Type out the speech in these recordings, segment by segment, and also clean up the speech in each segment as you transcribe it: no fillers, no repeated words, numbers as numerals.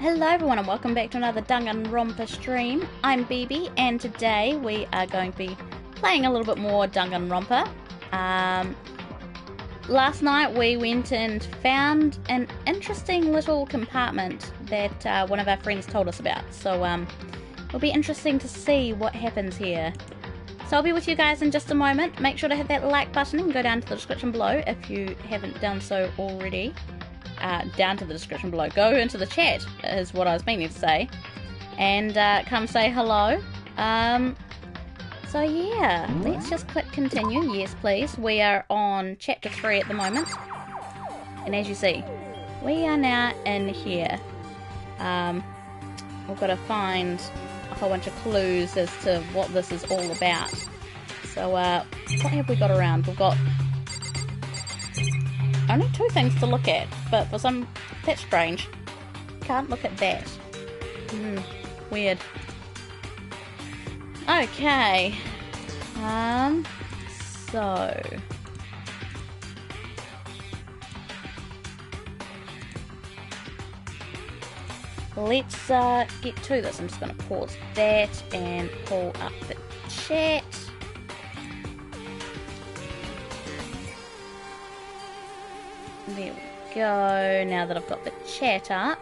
Hello everyone and welcome back to another Danganronpa stream. I'm Bibi and today we are going to be playing a little bit more Danganronpa. Last night we went and found an interesting little compartment that one of our friends told us about. So it'll be interesting to see what happens here. So I'll be with you guys in just a moment. Make sure to hit that like button and go down to the description below if you haven't done so already. Down to the description below. Go into the chat is what I was meaning to say. And come say hello. So yeah, let's just click continue. Yes please. We are on chapter 3 at the moment. And as you see, we are now in here. We've got to find a whole bunch of clues as to what this is all about. So what have we got around? We've got only 2 things to look at, but for some... that's strange. Can't look at that. Weird. Okay. So... let's get to this. I'm just going to pause that and pull up the chat. There we go, now that I've got the chat up.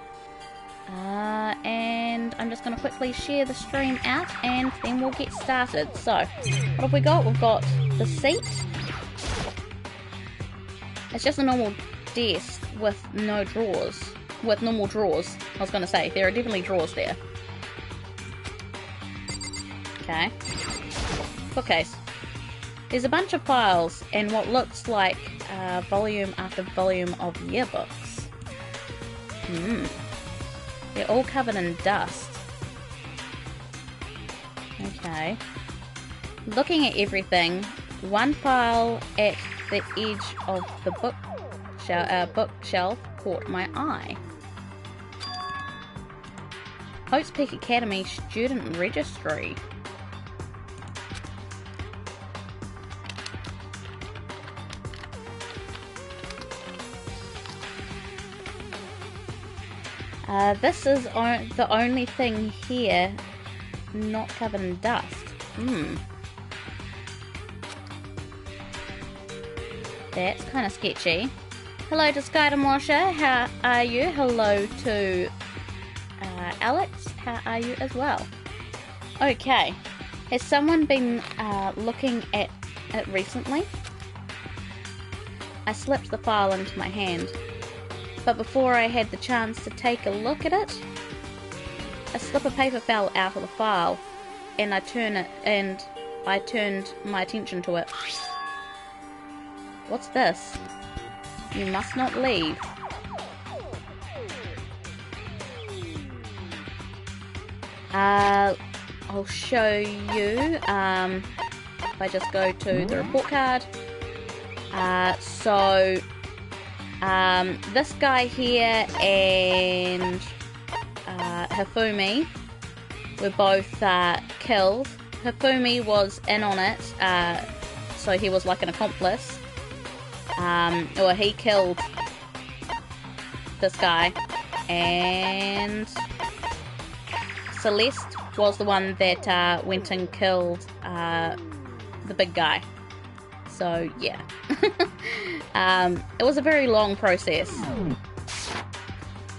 And I'm just going to quickly share the stream out and then we'll get started. So, what have we got? We've got the seat. It's just a normal desk with no drawers. With normal drawers, I was going to say. There are definitely drawers there. Okay. Bookcase. There's a bunch of files and what looks like volume after volume of yearbooks. They're all covered in dust. Okay. Looking at everything, one file at the edge of the bookshelf caught my eye. Oaks Peak Academy Student Registry. This is the only thing here not covered in dust. That's kind of sketchy. Hello to Skydamosha, how are you? Hello to Alex, how are you as well? Okay, has someone been looking at it recently? I slipped the file into my hand. But before I had the chance to take a look at it, a slip of paper fell out of the file, and I turned my attention to it. What's this? You must not leave. I'll show you. If I just go to the report card. This guy here and Hifumi were both killed. Hifumi was in on it, so he was like an accomplice. Or he killed this guy. And Celeste was the one that went and killed the big guy. So, yeah. It was a very long process.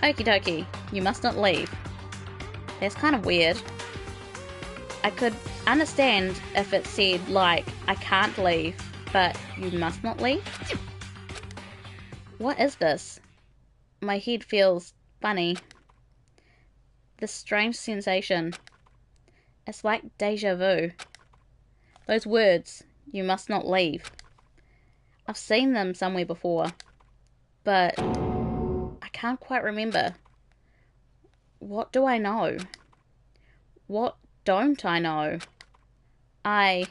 Okie dokie, you must not leave. That's kind of weird. I could understand if it said, like, I can't leave, but you must not leave? What is this? My head feels funny. This strange sensation. It's like deja vu. Those words, you must not leave. I've seen them somewhere before, but I can't quite remember. What do I know? What don't I know? Oh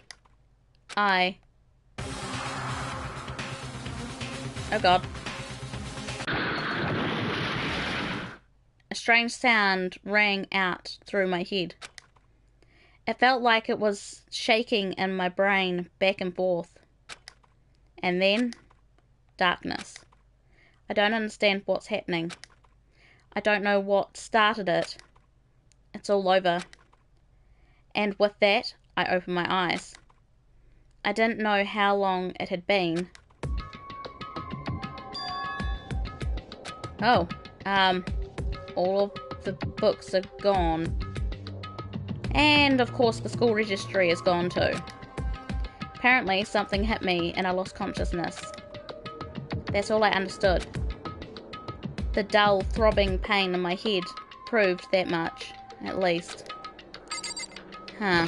god. A strange sound rang out through my head. It felt like it was shaking in my brain back and forth. And then, darkness. I don't understand what's happening. I don't know what started it. It's all over. And with that, I opened my eyes. I didn't know how long it had been. Oh, all of the books are gone. And of course the school registry is gone too. Apparently something hit me and I lost consciousness. That's all I understood. The dull, throbbing pain in my head proved that much, at least. Huh.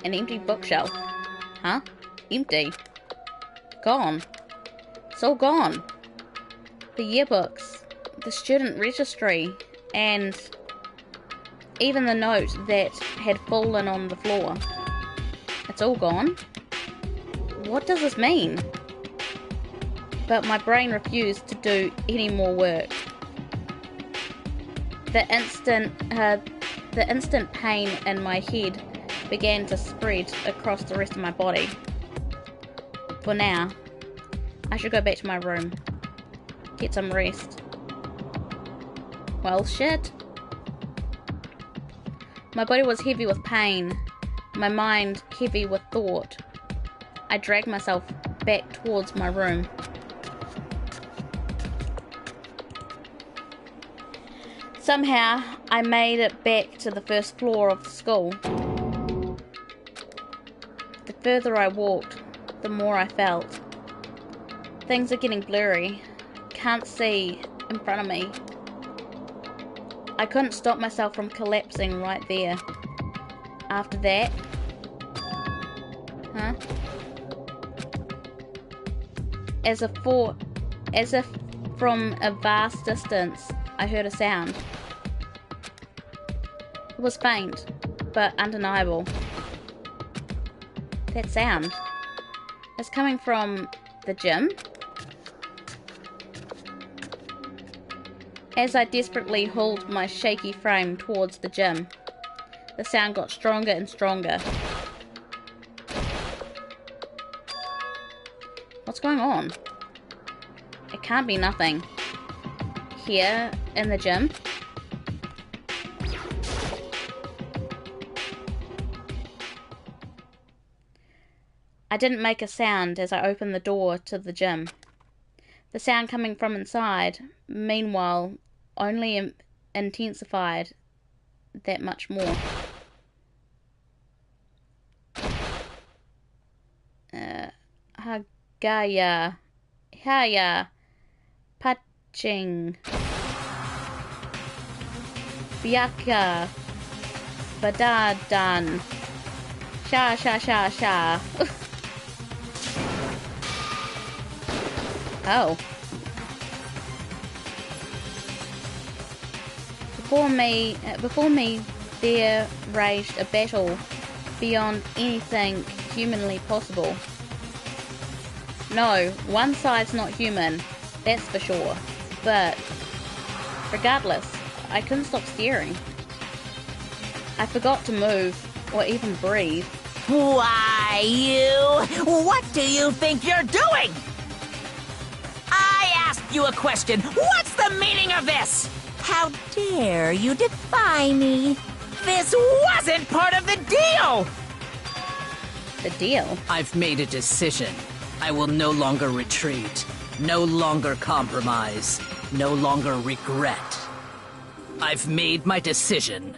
An empty bookshelf. Huh? Empty. Gone. It's all gone. The yearbooks, the student registry, and even the note that had fallen on the floor. It's all gone. What does this mean? But my brain refused to do any more work. The instant pain in my head began to spread across the rest of my body. For now, I should go back to my room. Get some rest. Well, shit. My body was heavy with pain. My mind heavy with thought. I dragged myself back towards my room. Somehow, I made it back to the first floor of the school. The further I walked, the more I felt. Things are getting blurry. Can't see in front of me. I couldn't stop myself from collapsing right there. After that... Huh? As if from a vast distance, I heard a sound. It was faint, but undeniable. That sound is coming from the gym. As I desperately hauled my shaky frame towards the gym, the sound got stronger and stronger. What's going on? It can't be nothing. Here in the gym? I didn't make a sound as I opened the door to the gym. The sound coming from inside, meanwhile, only intensified that much more. Haya, Paching, Biaka, Badadan, Sha. Oh. Before me there raged a battle beyond anything humanly possible. No, one side's not human, that's for sure. But regardless, I couldn't stop staring. I forgot to move or even breathe. Why, you? What do you think you're doing? I asked you a question. What's the meaning of this? How dare you defy me? This wasn't part of the deal! The deal? I've made a decision. I will no longer retreat, no longer compromise, no longer regret. I've made my decision.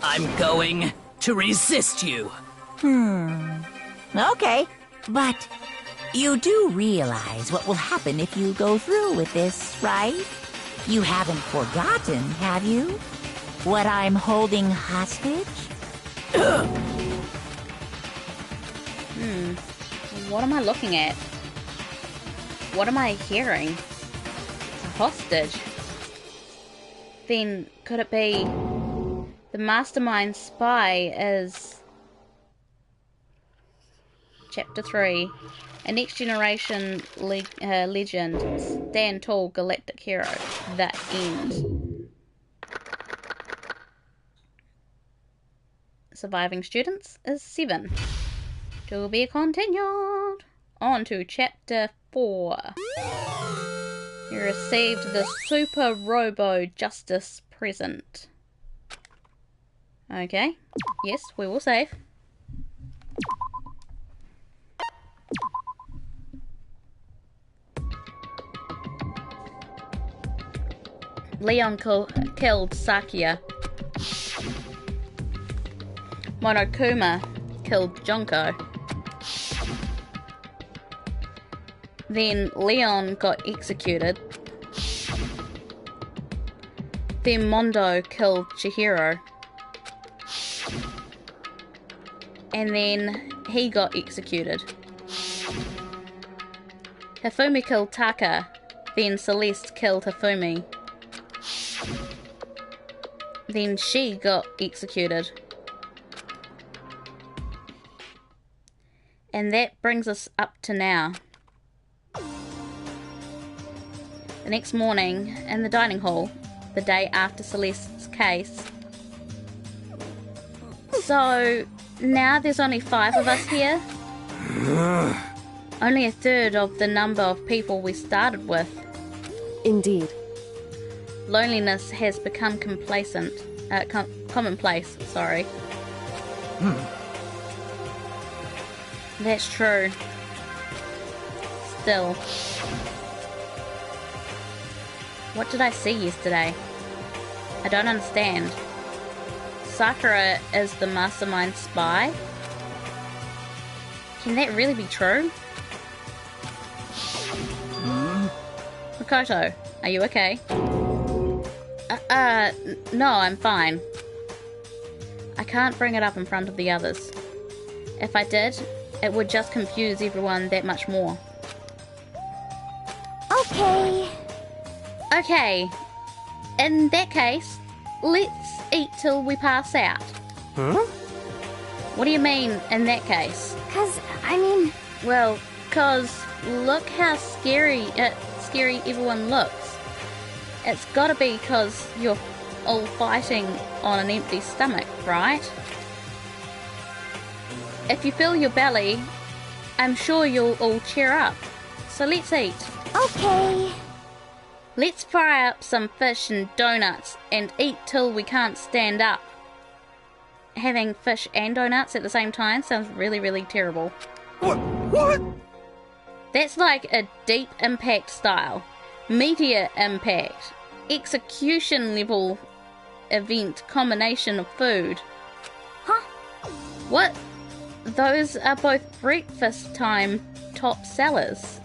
I'm going to resist you. Okay, but you do realize what will happen if you go through with this, right? You haven't forgotten, have you? What I'm holding hostage? What am I looking at? What am I hearing? A hostage? Then could it be the mastermind spy is Chapter 3, a next generation legend, stand tall galactic hero, the end. Surviving students is 7. To be continued. On to Chapter 4. You received the Super Robo Justice present. Okay. Yes, we will save. Leon killed Sakia. Monokuma killed Junko. Then Leon got executed. Then Mondo killed Chihiro. And then he got executed. Hifumi killed Taka. Then Celeste killed Hifumi. Then she got executed. And that brings us up to now. The next morning, in the dining hall, the day after Celeste's case. So, now there's only 5 of us here. Only a third of the number of people we started with. Indeed. Loneliness has become commonplace, sorry. That's true. Still. What did I see yesterday? I don't understand. Sakura is the mastermind spy? Can that really be true? Makoto, are you okay? No, I'm fine. I can't bring it up in front of the others. If I did, it would just confuse everyone that much more. Okay. Okay. In that case, let's eat till we pass out. Huh? What do you mean, in that case? Well, 'cause look how scary everyone looks. It's gotta be 'cause you're all fighting on an empty stomach, right? If you fill your belly, I'm sure you'll all cheer up. So let's eat. Okay. Let's fry up some fish and donuts and eat till we can't stand up. Having fish and donuts at the same time sounds really, really terrible. What? That's like a deep impact style. Meteor impact. Execution level event combination of food. Huh? What? Those are both breakfast time top sellers.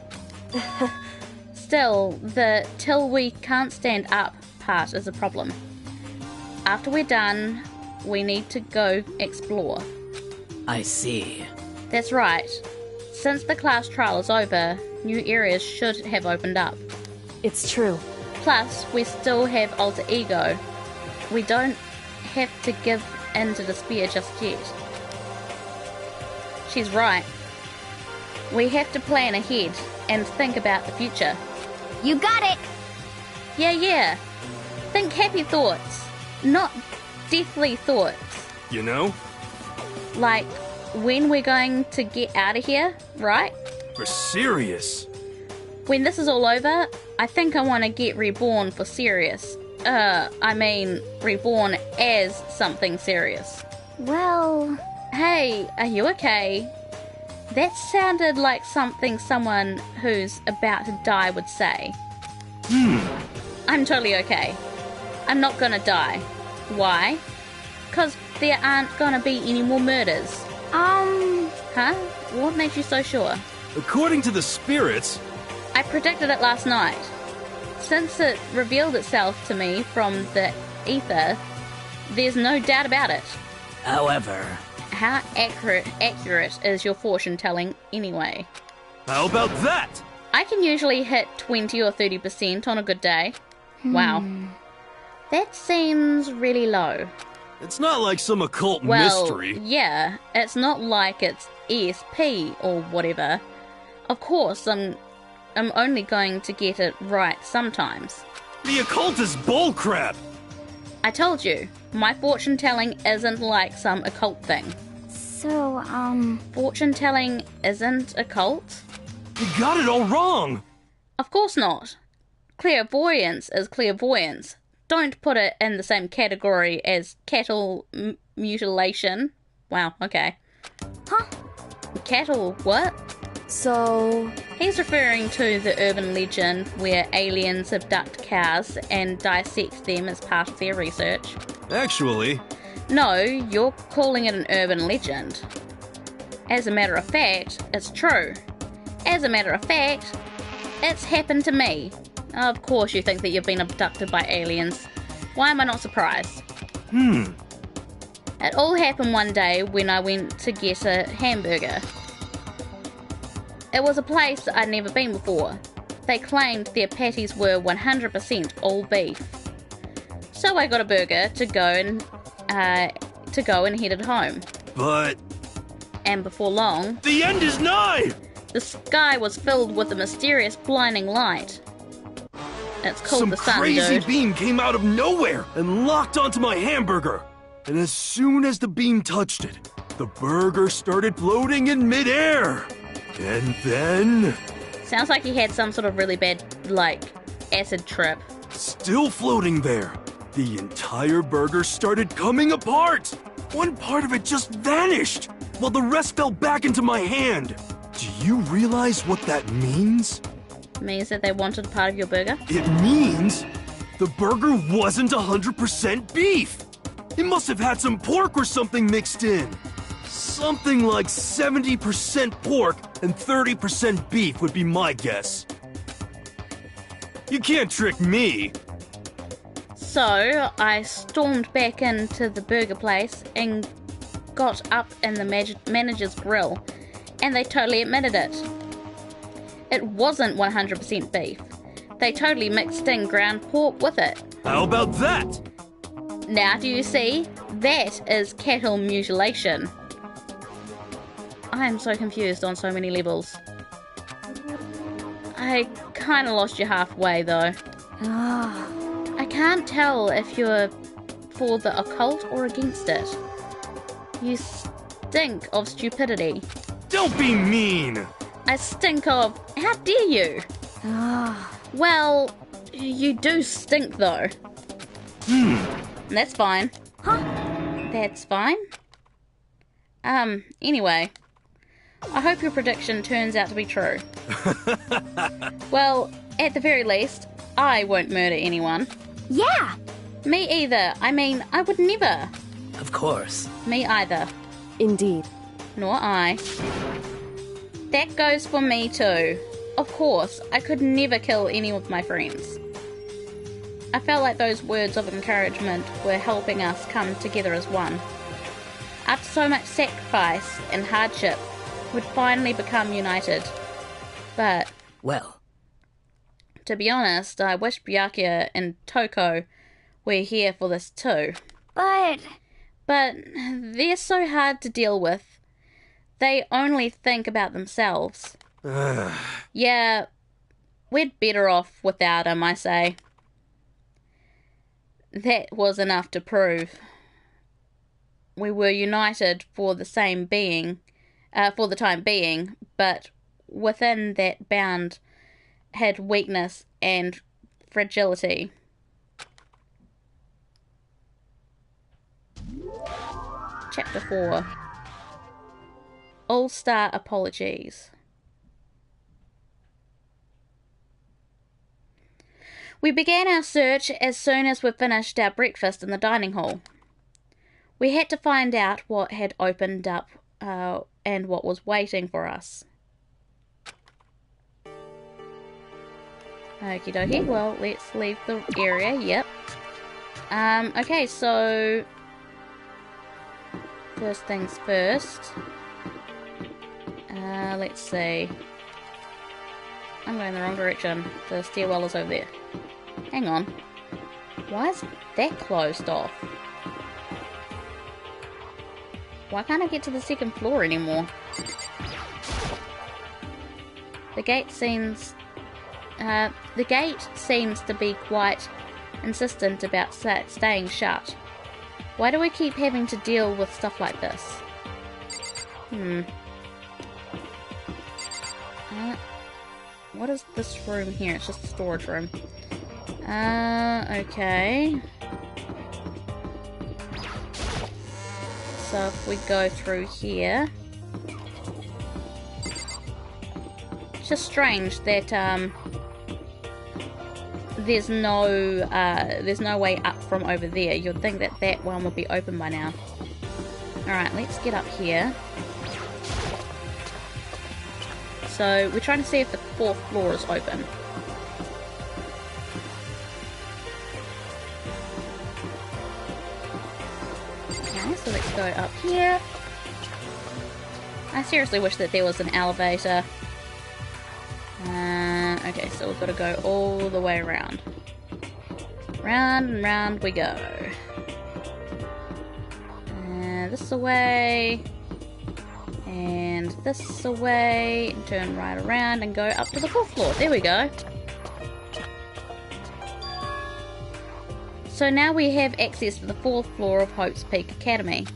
Still, the till we can't stand up part is a problem. After we're done, we need to go explore. I see. That's right. Since the class trial is over, new areas should have opened up. It's true. Plus, we still have alter ego. We don't have to give in to despair just yet. She's right. We have to plan ahead and think about the future. You got it! Yeah. Think happy thoughts, not deathly thoughts. You know? Like, when we're going to get out of here, right? For serious. When this is all over, I think I want to get reborn for serious. Reborn as something serious. Well... Hey, are you okay? That sounded like something someone who's about to die would say. I'm totally okay. I'm not gonna die. Why? 'Cause there aren't gonna be any more murders. Huh? What makes you so sure? According to the spirits... I predicted it last night. Since it revealed itself to me from the ether, there's no doubt about it. However... How accurate is your fortune telling anyway? How about that? I can usually hit 20 or 30% on a good day. Wow. That seems really low. It's not like some occult Well, mystery. yeah, it's not like it's ESP or whatever. Of course, I'm only going to get it right sometimes. The occult is bullcrap! I told you, my fortune telling isn't like some occult thing. So, Fortune telling isn't occult? You got it all wrong! Of course not. clairvoyance is clairvoyance. Don't put it in the same category as cattle mutilation. Wow, okay. Huh? Cattle, what? So... He's referring to the urban legend where aliens abduct cows and dissect them as part of their research. Actually, No, you're calling it an urban legend. As a matter of fact, it's true. As a matter of fact, it's happened to me. Of course you think that you've been abducted by aliens. Why am I not surprised? It all happened one day when I went to get a hamburger. It was a place I'd never been before. They claimed their patties were 100% all beef. So I got a burger to go and headed home. but And before long, the end is nigh! the sky was filled with a mysterious blinding light. It's called Some the sun, crazy dude. beam came out of nowhere and locked onto my hamburger. And as soon as the beam touched it, the burger started floating in midair. And then, Sounds like he had some sort of really bad, like, acid trip. still floating there, the entire burger started coming apart. One part of it just vanished, while the rest fell back into my hand. Do you realize what that means? Means that they wanted a part of your burger? It means the burger wasn't 100% beef. It must have had some pork or something mixed in. Something like 70% pork and 30% beef would be my guess. You can't trick me. So, I stormed back into the burger place and got up in the manager's grill, and they totally admitted it. It wasn't 100% beef. They totally mixed in ground pork with it. How about that? Now do you see? That is cattle mutilation. I am so confused on so many levels. I kinda lost you halfway though. I can't tell if you're for the occult or against it. You stink of stupidity. Don't be mean. I stink of... How dare you? Well, you do stink though. That's fine. That's fine. Anyway. I hope your prediction turns out to be true. Well, at the very least, I won't murder anyone. Yeah! Me either. I mean, I would never. Of course. Me either. Indeed. Nor I. That goes for me too. Of course, I could never kill any of my friends. I felt like those words of encouragement were helping us come together as one. After so much sacrifice and hardship, we'd finally become united. But, Well, to be honest, I wish Byakuya and Toko were here for this too. But they're so hard to deal with. They only think about themselves. Yeah, we're better off without them, I say. That was enough to prove. We were united for the time being, but within that bound had weakness and fragility. Chapter 4. All-Star Apologies. We began our search as soon as we finished our breakfast in the dining hall. We had to find out what had opened up and what was waiting for us. Okie dokie, well, let's leave the area, yep. Okay, so... First things first. Let's see. I'm going the wrong direction. The stairwell is over there. Hang on. Why is that closed off? Why can't I get to the second floor anymore? The gate seems to be quite insistent about staying shut. Why do we keep having to deal with stuff like this? What is this room here? It's just a storage room. Okay. So if we go through here... It's just strange that, there's no way up from over there. You'd think that that one would be open by now. Alright, let's get up here. So, we're trying to see if the 4th floor is open. Okay, so let's go up here. I seriously wish that there was an elevator. Okay, so we've got to go all the way around. Round and round we go. This away. And this away. And turn right around and go up to the 4th floor. There we go. So now we have access to the 4th floor of Hope's Peak Academy.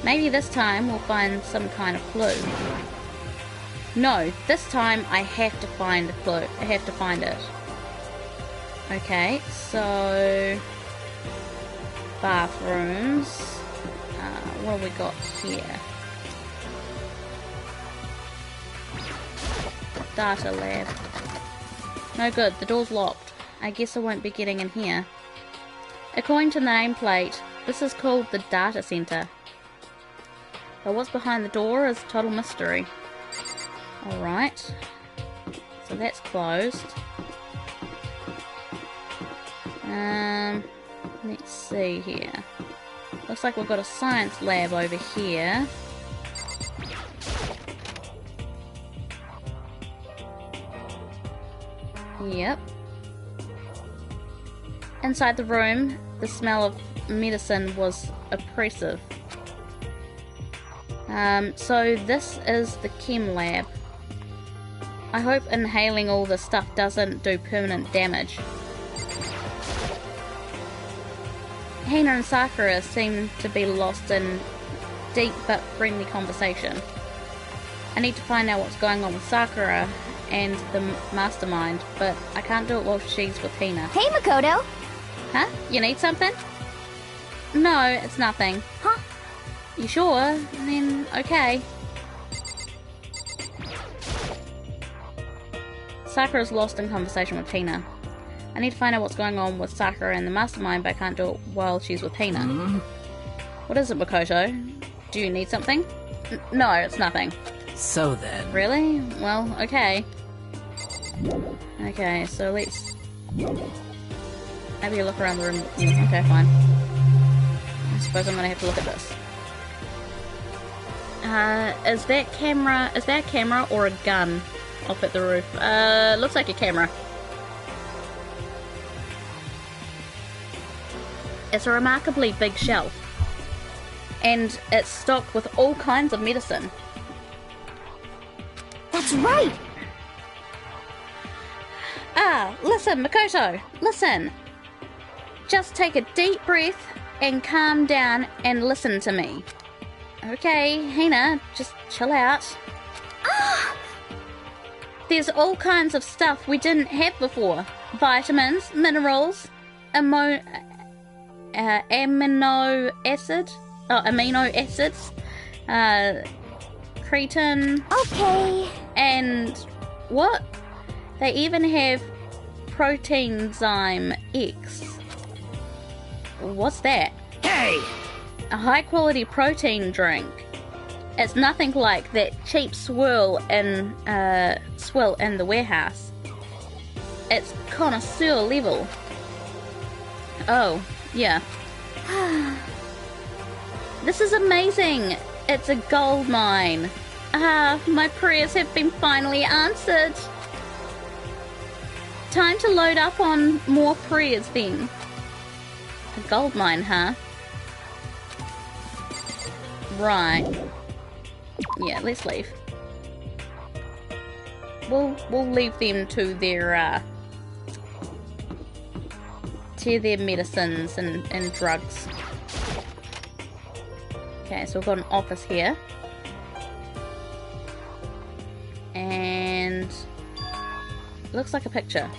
Maybe this time we'll find some kind of clue. No, this time I have to find a clue. I have to find it. Okay, so... bathrooms. What have we got here? Data lab. No good, the door's locked. I guess I won't be getting in here. According to the nameplate, this is called the data center. But what's behind the door is a total mystery. Alright. So that's closed. Let's see here. Looks like we've got a science lab over here. Yep. Inside the room, the smell of medicine was oppressive. So this is the chem lab. I hope inhaling all this stuff doesn't do permanent damage. Hina and Sakura seem to be lost in deep but friendly conversation. I need to find out what's going on with Sakura and the mastermind, but I can't do it while she's with Hina. Hey, Makoto! Huh? You need something? No, it's nothing. Huh? You sure? Then, okay. Sakura's lost in conversation with Hina. I need to find out what's going on with Sakura and the mastermind, but I can't do it while she's with Hina. What is it, Makoto? Do you need something? No, it's nothing. So then... Really? Well, okay. Okay, so let's... maybe look around the room. Okay, fine. I suppose I'm gonna have to look at this. Is that a camera or a gun up at the roof? Looks like a camera. It's a remarkably big shelf. And it's stocked with all kinds of medicine. That's right! Listen, Makoto, listen. Just take a deep breath and calm down and listen to me. Okay, Hina, just chill out. There's all kinds of stuff we didn't have before. Vitamins, minerals, amino acids, creatine. Okay. And what? They even have Proteinzyme X. What's that? Hey! A high quality protein drink. It's nothing like that cheap swill in the warehouse. It's connoisseur level. Oh, yeah. This is amazing. It's a gold mine. My prayers have been finally answered. Time to load up on more prayers then. A gold mine, huh? Right. Yeah, let's leave. We'll leave them to their medicines and drugs. Okay, so we've got an office here. And Looks like a picture.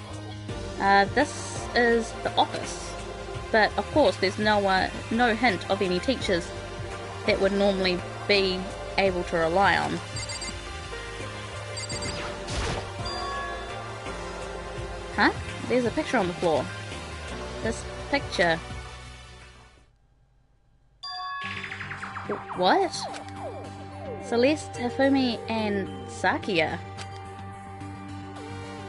This is the office. But of course there's no hint of any teachers that would normally be able to rely on. Huh? There's a picture on the floor. This picture... What? Celeste, Hifumi, and Sakia.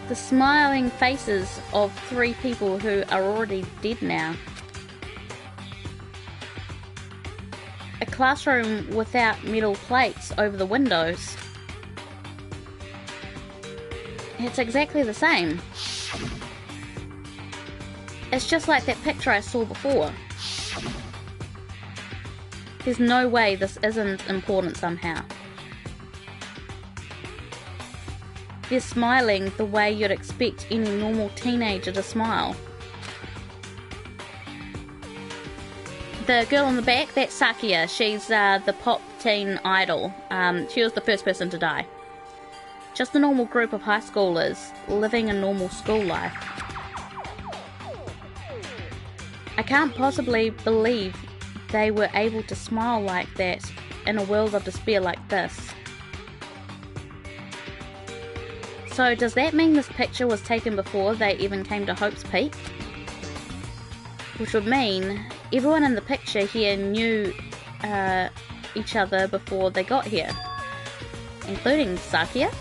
The smiling faces of 3 people who are already dead now. A classroom without metal plates over the windows. It's exactly the same. It's just like that picture I saw before. There's no way this isn't important somehow. They're smiling the way you'd expect any normal teenager to smile. The girl in the back, that's Sakia. She's the pop teen idol. She was the first person to die. Just a normal group of high schoolers living a normal school life. I can't possibly believe they were able to smile like that in a world of despair like this. So does that mean this picture was taken before they even came to Hope's Peak? Which would mean everyone in the picture here knew each other before they got here. Including Sakia?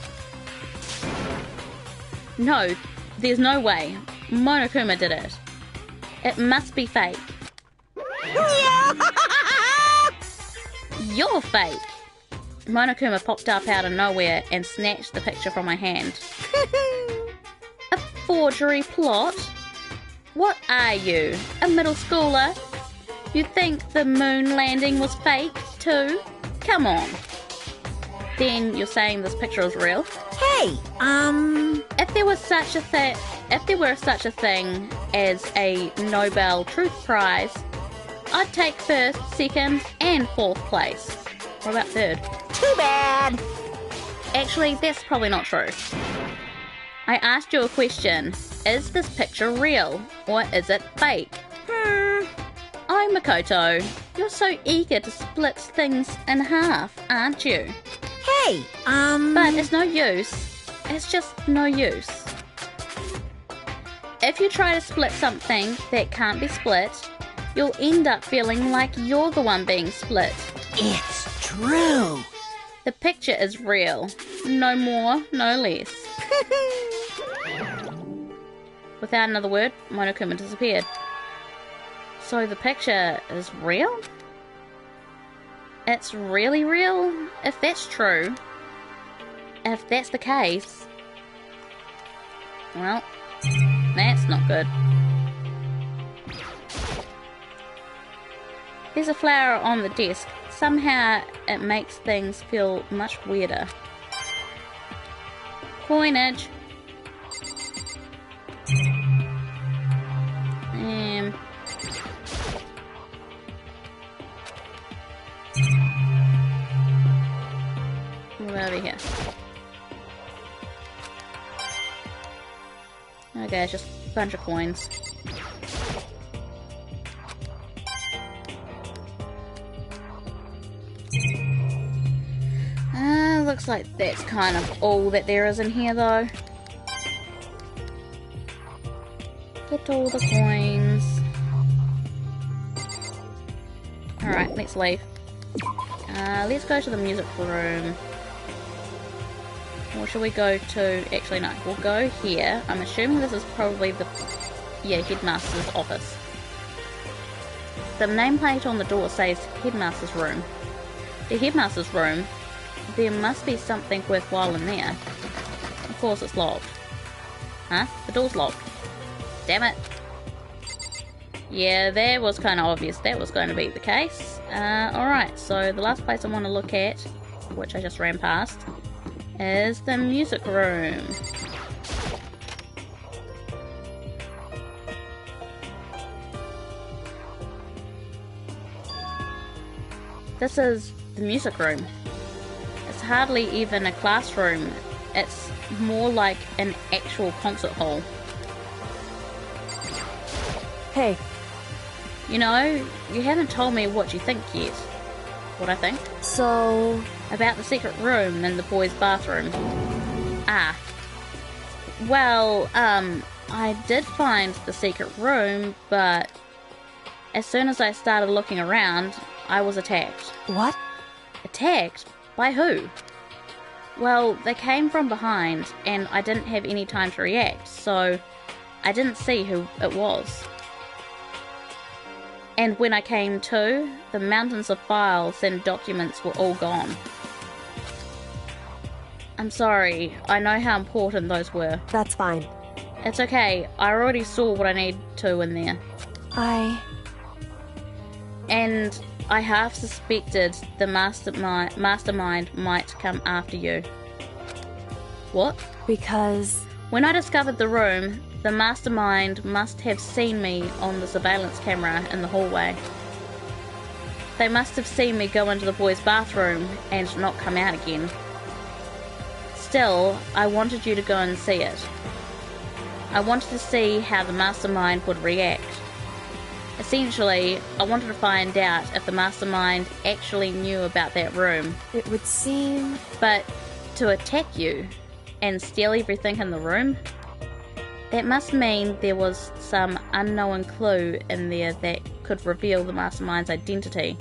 No, there's no way. Monokuma did it. It must be fake. You're fake! Monokuma popped up out of nowhere and snatched the picture from my hand. A forgery plot? What are you, a middle schooler? You think the moon landing was fake too? Come on. Then you're saying this picture is real? Hey, If there were such a thing as a Nobel Truth Prize, I'd take first, second, and fourth place. What about third? Too bad. Actually, that's probably not true. I asked you a question. Is this picture real, or is it fake? Oh, Makoto, you're so eager to split things in half, aren't you? Hey, But it's no use. It's just no use. If you try to split something that can't be split, you'll end up feeling like you're the one being split. It's true. The picture is real. No more, no less. Without another word, Monokuma disappeared. So the picture is real? It's really real? If that's true, if that's the case, well, that's not good. There's a flower on the desk. Somehow it makes things feel much weirder. Coinage. What over here? Okay, it's just a bunch of coins. Looks like that's kind of all that there is in here though. Get all the coins. Alright, let's leave. Let's go to the music room. Or should we go to... Actually no, we'll go here. I'm assuming this is probably the... Yeah, headmaster's office. The nameplate on the door says headmaster's room. The headmaster's room, there must be something worthwhile in there. Of course it's locked. Huh? The door's locked. Damn it. Yeah, that was kind of obvious that was going to be the case. Alright, so the last place I want to look at, which I just ran past, is the music room. This is the music room. It's hardly even a classroom It's more like an actual concert hall. Hey, You know, you haven't told me what you think yet. What I think? so... About the secret room in the boys' bathroom. Ah. Well, I did find the secret room, but as soon as I started looking around, I was attacked. What? Attacked? By who? Well, they came from behind, and I didn't have any time to react, so I didn't see who it was. And when I came to, the mountains of files and documents were all gone. I'm sorry, I know how important those were. That's fine. It's okay, I already saw what I need to in there. And I half suspected the mastermind might come after you. What? Because... When I discovered the room, the mastermind must have seen me on the surveillance camera in the hallway. They must have seen me go into the boys' bathroom and not come out again. Still, I wanted you to go and see it. I wanted to see how the mastermind would react. Essentially, I wanted to find out if the mastermind actually knew about that room. it would seem... But to attack you and steal everything in the room? That must mean there was some unknown clue in there that could reveal the mastermind's identity.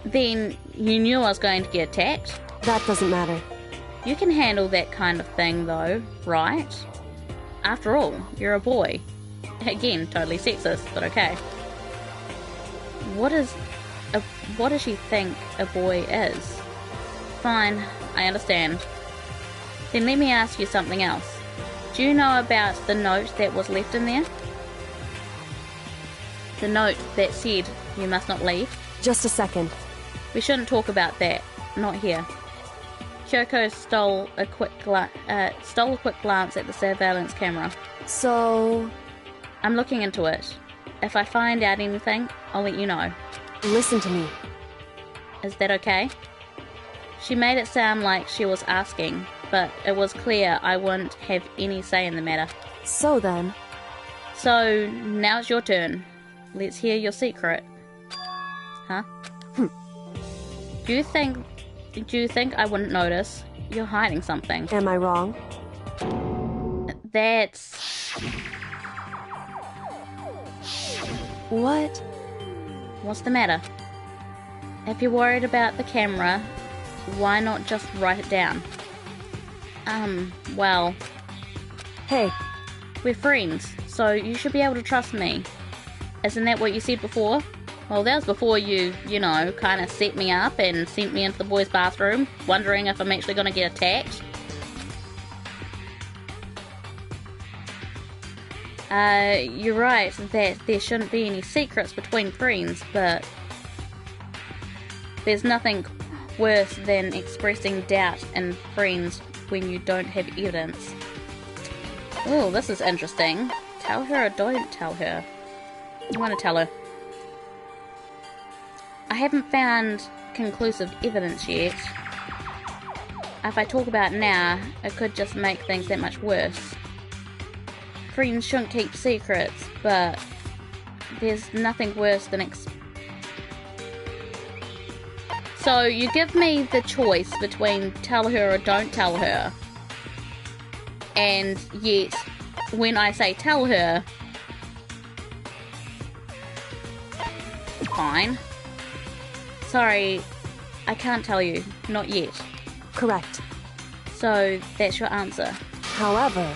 Then you knew I was going to get attacked? That doesn't matter. You can handle that kind of thing though, right? After all, you're a boy. Again, totally sexist, but okay. What does she think a boy is? Fine, I understand. Then let me ask you something else. Do you know about the note that was left in there? The note that said you must not leave? Just a second. We shouldn't talk about that. Not here. Kyoko stole a quick glance at the surveillance camera. So... I'm looking into it. If I find out anything, I'll let you know. listen to me. Is that okay? She made it sound like she was asking, but it was clear I wouldn't have any say in the matter. So then... So, now it's your turn. Let's hear your secret. Huh? Do you think I wouldn't notice? You're hiding something. Am I wrong? That's... What? What's the matter? If you're worried about the camera, why not just write it down? Well... Hey, We're friends, so you should be able to trust me. Isn't that what you said before? Well, that was before you know, kind of set me up and sent me into the boys' bathroom, wondering if I'm actually going to get attacked. You're right that there shouldn't be any secrets between friends, but there's nothing worse than expressing doubt in friends when you don't have evidence. Oh, this is interesting. Tell her or don't tell her? I'm going to tell her. I haven't found conclusive evidence yet. If I talk about it now, it could just make things that much worse. Friends shouldn't keep secrets, but there's nothing worse than So you give me the choice between tell her or don't tell her. And yet, when I say tell her, fine. Sorry, I can't tell you. Not yet. correct. So, that's your answer. However,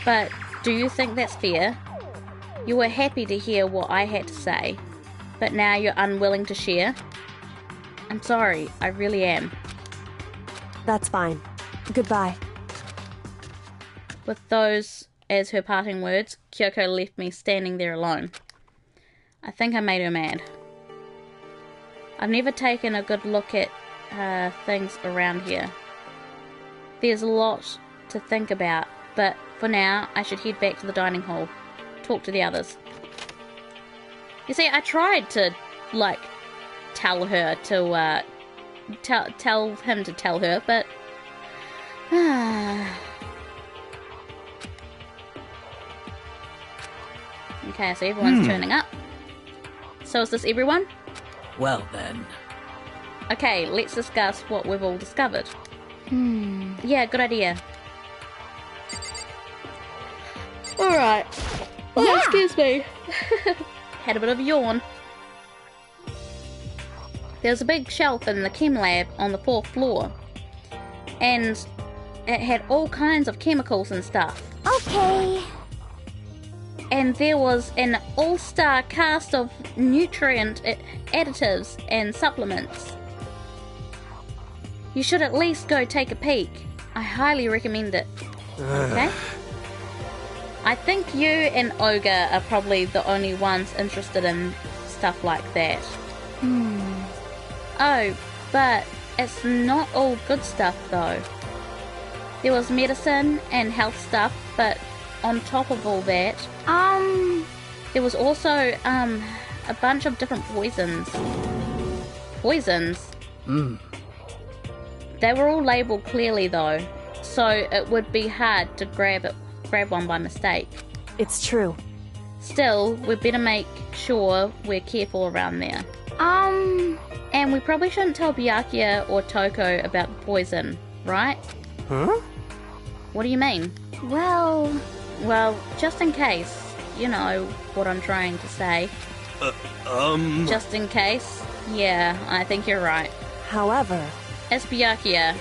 But, do you think that's fair? You were happy to hear what I had to say, but now you're unwilling to share? I'm sorry, I really am. that's fine. Goodbye. With those as her parting words, Kyoko left me standing there alone. I think I made her mad. I've never taken a good look at things around here. There's a lot to think about, but for now, I should head back to the dining hall. Talk to the others. You see, I tried to, tell her to, tell him to tell her, but Okay, so everyone's turning up. So is this everyone? Well then. Okay, let's discuss what we've all discovered. Yeah, good idea. Alright. Oh, Yeah. excuse me. Had a bit of a yawn. There's a big shelf in the chem lab on the 4th floor. And it had all kinds of chemicals and stuff. Okay. And there was an all-star cast of nutrient additives and supplements. You should at least go take a peek. I highly recommend it. Okay? I think you and Ogre are probably the only ones interested in stuff like that. Oh, but it's not all good stuff though. There was medicine and health stuff, but on top of all that, there was also a bunch of different poisons. Poisons? They were all labelled clearly though, so it would be hard to grab one by mistake. It's true. Still, we better make sure we're careful around there. And we probably shouldn't tell Byakuya or Toko about the poison, right? Huh? What do you mean? Well, Just in case. You know what I'm trying to say. Just in case? Yeah, I think you're right. However, As Byakuya,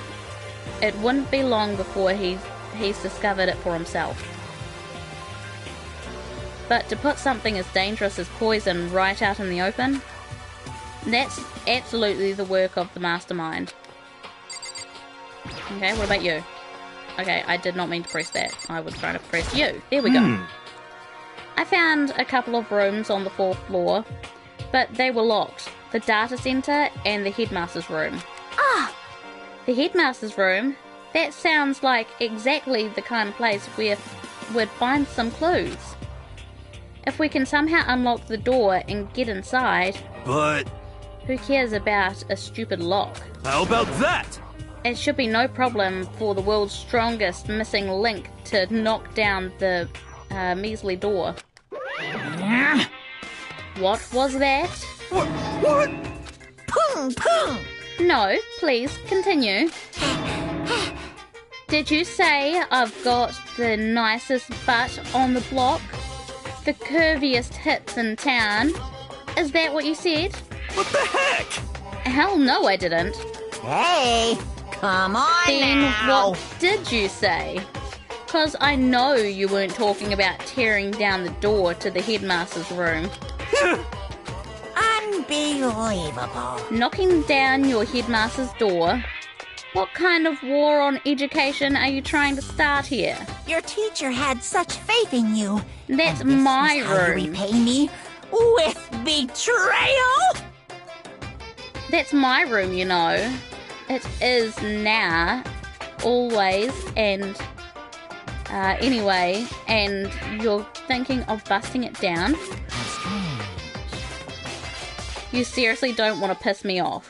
it wouldn't be long before he's discovered it for himself. But to put something as dangerous as poison right out in the open, that's absolutely the work of the mastermind. Okay, what about you? Okay, I did not mean to press that. I was trying to press you. There we go. I found a couple of rooms on the 4th floor, but they were locked. The data center and the headmaster's room. The headmaster's room? That sounds like exactly the kind of place where we'd find some clues. If we can somehow unlock the door and get inside... But... Who cares about a stupid lock? how about that? It should be no problem for the world's strongest missing link to knock down the measly door. What was that? What? Pung, pung. No, please, continue. Did you say I've got the nicest butt on the block? The curviest hips in town? Is that what you said? What the heck? Hell no, I didn't. Hey, come on Then now. what did you say? 'Cause I know you weren't talking about tearing down the door to the headmaster's room. Unbelievable. Knocking down your headmaster's door? What kind of war on education are you trying to start here? Your teacher had such faith in you. That's And this my is how you room. repay me with betrayal? That's my room, you know. It is now, always, and anyway, and you're thinking of busting it down? You seriously don't want to piss me off.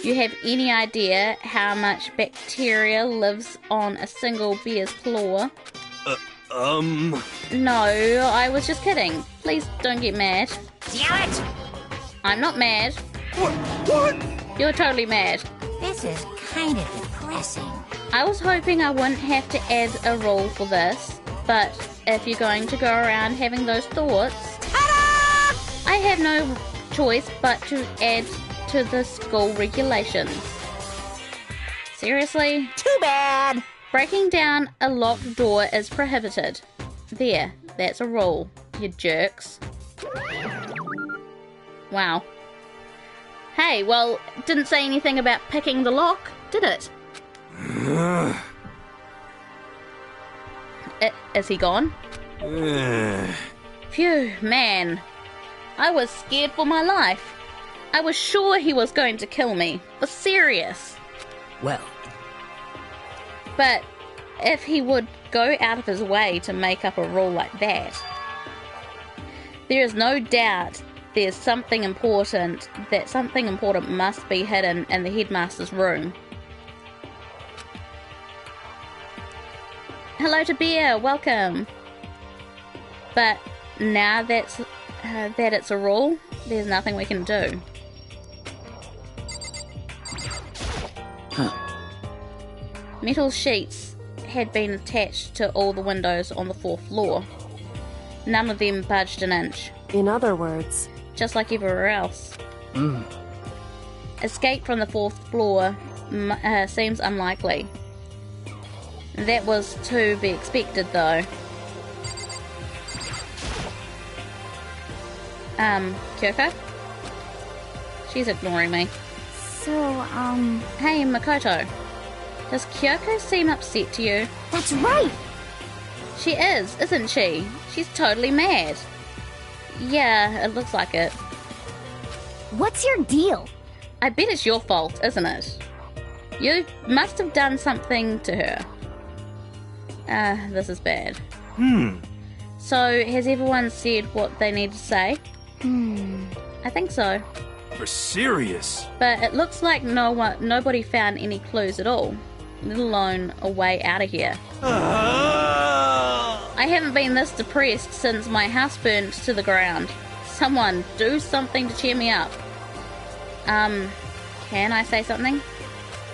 You have any idea how much bacteria lives on a single bear's claw? No, I was just kidding. Please don't get mad. Damn it! I'm not mad. What? You're totally mad. This is kind of depressing. I was hoping I wouldn't have to add a rule for this, but if you're going to go around having those thoughts, Ta-da! I have no choice but to add to the school regulations. Seriously? Too bad. Breaking down a locked door is prohibited. There, that's a rule, you jerks. Wow. Hey, well, didn't say anything about picking the lock, did it? Is he gone? Phew, man. I was scared for my life. I was sure he was going to kill me. For serious. Well, But if he would go out of his way to make up a rule like that, there is no doubt there's something important, that something important must be hidden in the headmaster's room. Hello to Beer, welcome. But now that it's a rule, there's nothing we can do. Metal sheets had been attached to all the windows on the 4th floor. None of them budged an inch. In other words, just like everywhere else. Escape from the 4th floor seems unlikely. That was to be expected, though. Kyoko? She's ignoring me. So, Hey, Makoto. Does Kyoko seem upset to you? That's right! She is, isn't she? She's totally mad. Yeah, it looks like it. What's your deal? I bet it's your fault, isn't it? You must have done something to her. This is bad. So, has everyone said what they need to say? I think so. You're serious? But it looks like nobody found any clues at all, let alone a way out of here. I haven't been this depressed since my house burned to the ground. Someone do something to cheer me up. Can I say something?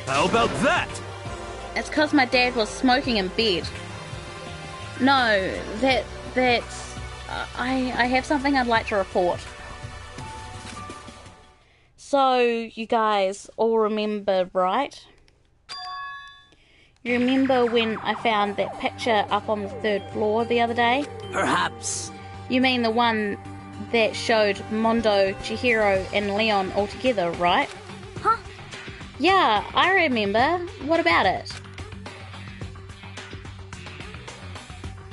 How about that? It's 'cause my dad was smoking in bed. No, that's... I have something I'd like to report. So, you guys all remember, right? You remember when I found that picture up on the 3rd floor the other day? Perhaps. You mean the one that showed Mondo, Chihiro, and Leon all together, right? Huh? Yeah, I remember. What about it?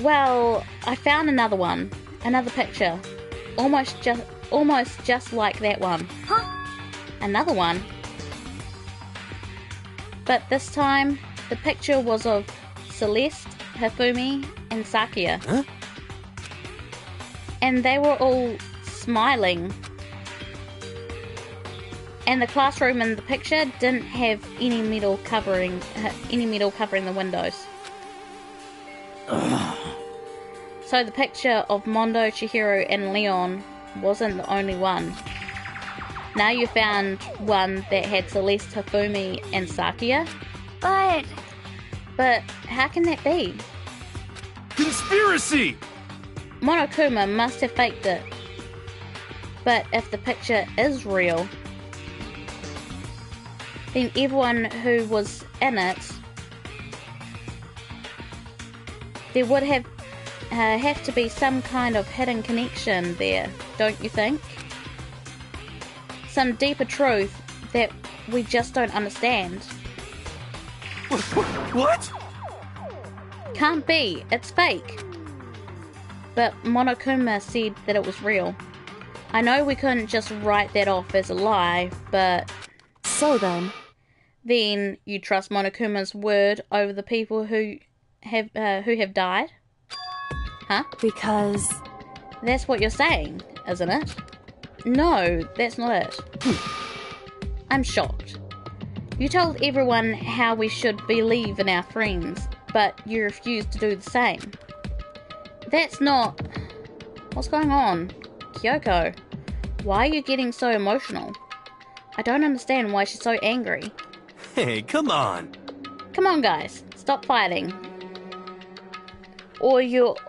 Well, I found another one. Another picture. Almost just like that one. Huh? Another one. But this time, the picture was of Celeste, Hifumi, and Sakia. Huh? And they were all smiling. And the classroom in the picture didn't have any metal covering the windows. So the picture of Mondo, Chihiro, and Leon wasn't the only one. Now you found one that had Celeste, Hifumi, and Sakia. But how can that be? Conspiracy! Monokuma must have faked it. But if the picture is real, then everyone who was in it, there would have to be some kind of hidden connection there, don't you think? Some deeper truth that we just don't understand. What? Can't be, it's fake. But Monokuma said that it was real. I know we couldn't just write that off as a lie, but... So then you trust Monokuma's word over the people who have died? Huh? because... That's what you're saying, isn't it? No, that's not it. I'm shocked. You told everyone how we should believe in our friends, but you refused to do the same. That's not... What's going on? Kyoko, why are you getting so emotional? I don't understand why she's so angry. Hey, come on. Come on, guys. Stop fighting. Or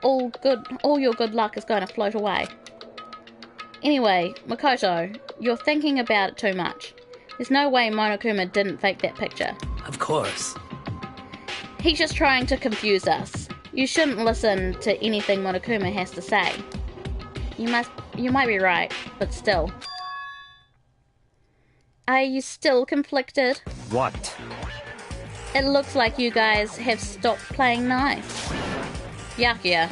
all your good luck is going to float away. Anyway, Makoto, you're thinking about it too much. There's no way Monokuma didn't fake that picture. Of course. He's just trying to confuse us. You shouldn't listen to anything Monokuma has to say. You might be right, but still. Are you still conflicted? What? It looks like you guys have stopped playing nice. Yakuya.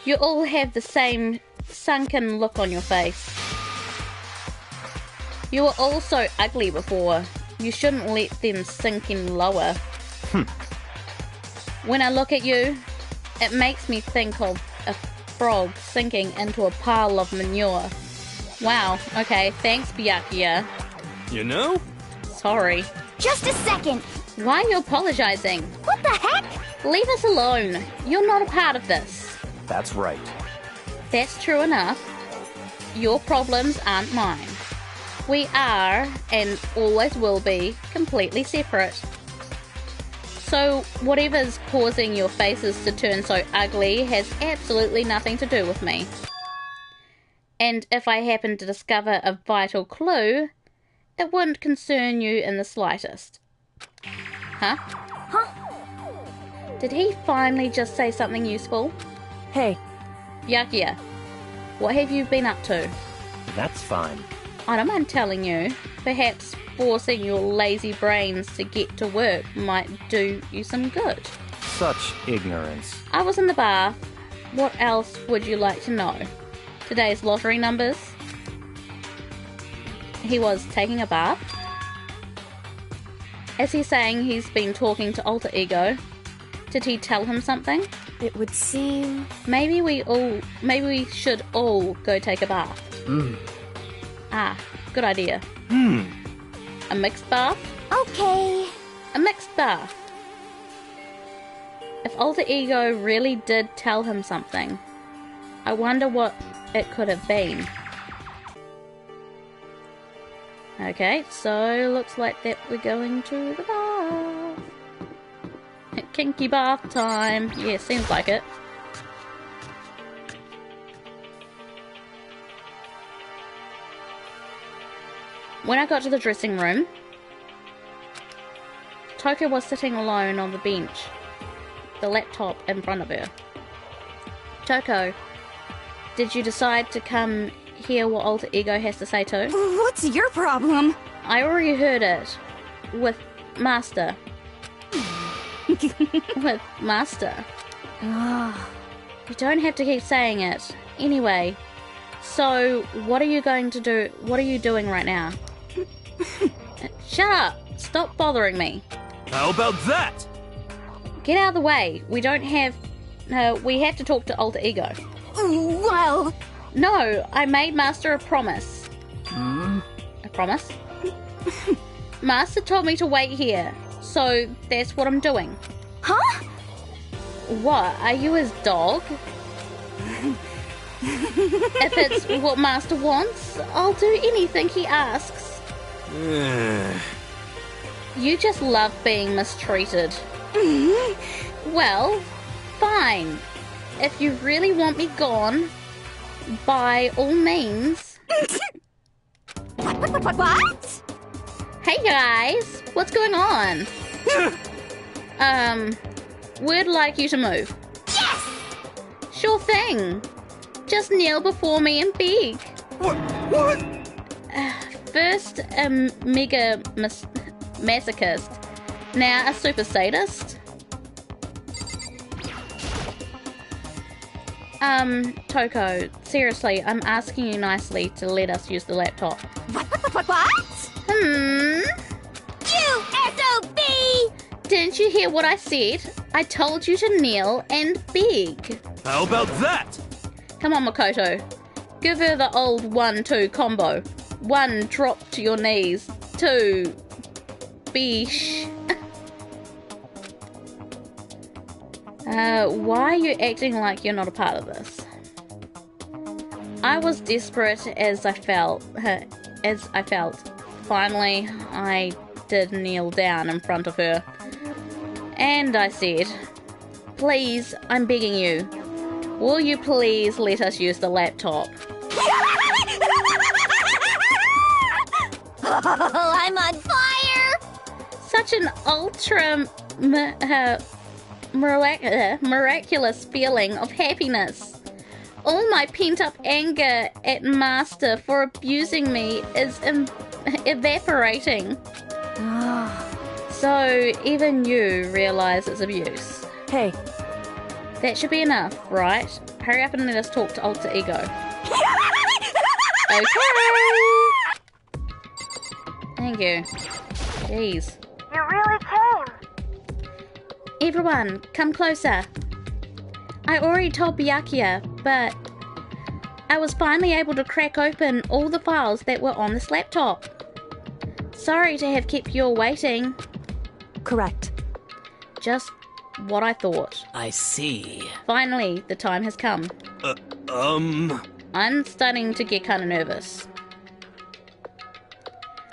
You all have the same sunken look on your face. You were all so ugly before. You shouldn't let them sink any lower. When I look at you, it makes me think of a frog sinking into a pile of manure. Wow, okay, thanks, Byakuya. You know? Sorry. Just a second. Why are you apologizing? What the heck? Leave us alone. You're not a part of this. That's right. That's true enough. Your problems aren't mine. We are, and always will be, completely separate. So whatever's causing your faces to turn so ugly has absolutely nothing to do with me. And if I happen to discover a vital clue, it wouldn't concern you in the slightest. Huh? Did he finally just say something useful? Hey, Byakuya, what have you been up to? That's fine. I don't mind telling you. Perhaps forcing your lazy brains to get to work might do you some good. Such ignorance. I was in the bath. What else would you like to know? Today's lottery numbers? He was taking a bath? Is he saying he's been talking to Alter Ego? Did he tell him something? it would seem... Maybe we should all go take a bath. Ah, good idea. A mixed bath? Okay. A mixed bath. If Alter Ego really did tell him something, I wonder what it could have been. Okay, so looks like that we're going to the bath. Kinky bath time. Yeah, seems like it. When I got to the dressing room, Toko was sitting alone on the bench, the laptop in front of her. Toko, did you decide to come hear what Alter Ego has to say too? What's your problem? I already heard it. With Master. With Master. You don't have to keep saying it. Anyway, so what are you going to do? What are you doing right now? Shut up! Stop bothering me. How about that? Get out of the way. We have to talk to Alter Ego. Well... No, I made Master a promise. A promise? Master told me to wait here, so that's what I'm doing. Huh? What, are you his dog? If it's what Master wants, I'll do anything he asks. You just love being mistreated. Well, fine. If you really want me gone, by all means. What? Hey guys, what's going on? We'd like you to move. Yes! Sure thing. Just kneel before me and beg. What? First a mega masochist, now a super sadist. Toko, seriously, I'm asking you nicely to let us use the laptop. What? You SOB! Didn't you hear what I said? I told you to kneel and beg. How about that? Come on, Makoto. Give her the old 1-2 combo. 1, drop to your knees. 2, beesh. Why are you acting like you're not a part of this? I was desperate as I felt. Finally, I did kneel down in front of her. And I said, please, I'm begging you. Will you please let us use the laptop? I'm on fire! Such an ultra miraculous feeling of happiness. All my pent-up anger at Master for abusing me is evaporating. So even you realize it's abuse. Hey, That should be enough, right? Hurry up and let us talk to Alter Ego. Okay. Thank you. Jeez. You really came. Everyone, come closer. I already told Byakuya, but I was finally able to crack open all the files that were on this laptop. Sorry to have kept you all waiting. Correct. Just what I thought. I see. Finally, the time has come. I'm starting to get kind of nervous.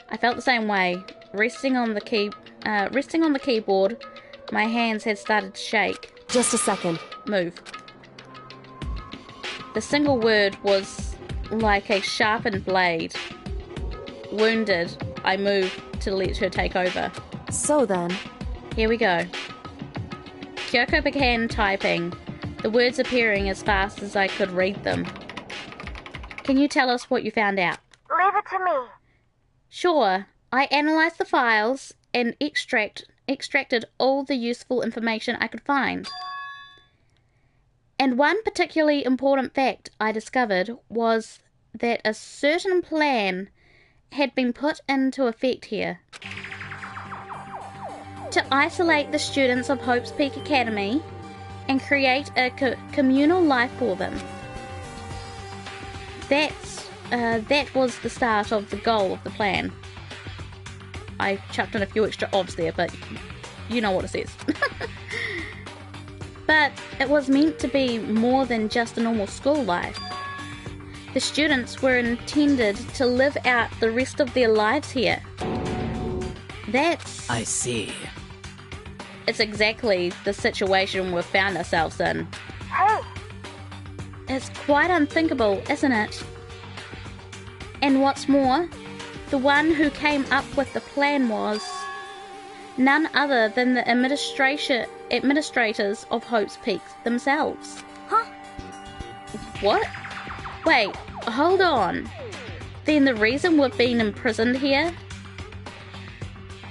I felt the same way. Resting on the keyboard, my hands had started to shake. Just a second. Move. The single word was like a sharpened blade. Wounded, I moved to let her take over. So then... Here we go. Kyoko began typing, the words appearing as fast as I could read them. Can you tell us what you found out? Leave it to me. Sure. I analysed the files and extracted all the useful information I could find. And one particularly important fact I discovered was that a certain plan had been put into effect here. To isolate the students of Hope's Peak Academy and create a communal life for them. That was the start of the goal of the plan. I chucked in a few extra obs there, but you know what it says. But it was meant to be more than just a normal school life. The students were intended to live out the rest of their lives here. I see. It's exactly the situation we've found ourselves in. Hey, It's quite unthinkable, isn't it? And what's more, the one who came up with the plan was none other than the administrators of Hope's Peak themselves. Huh? What? Wait, hold on. Then the reason we've been imprisoned here?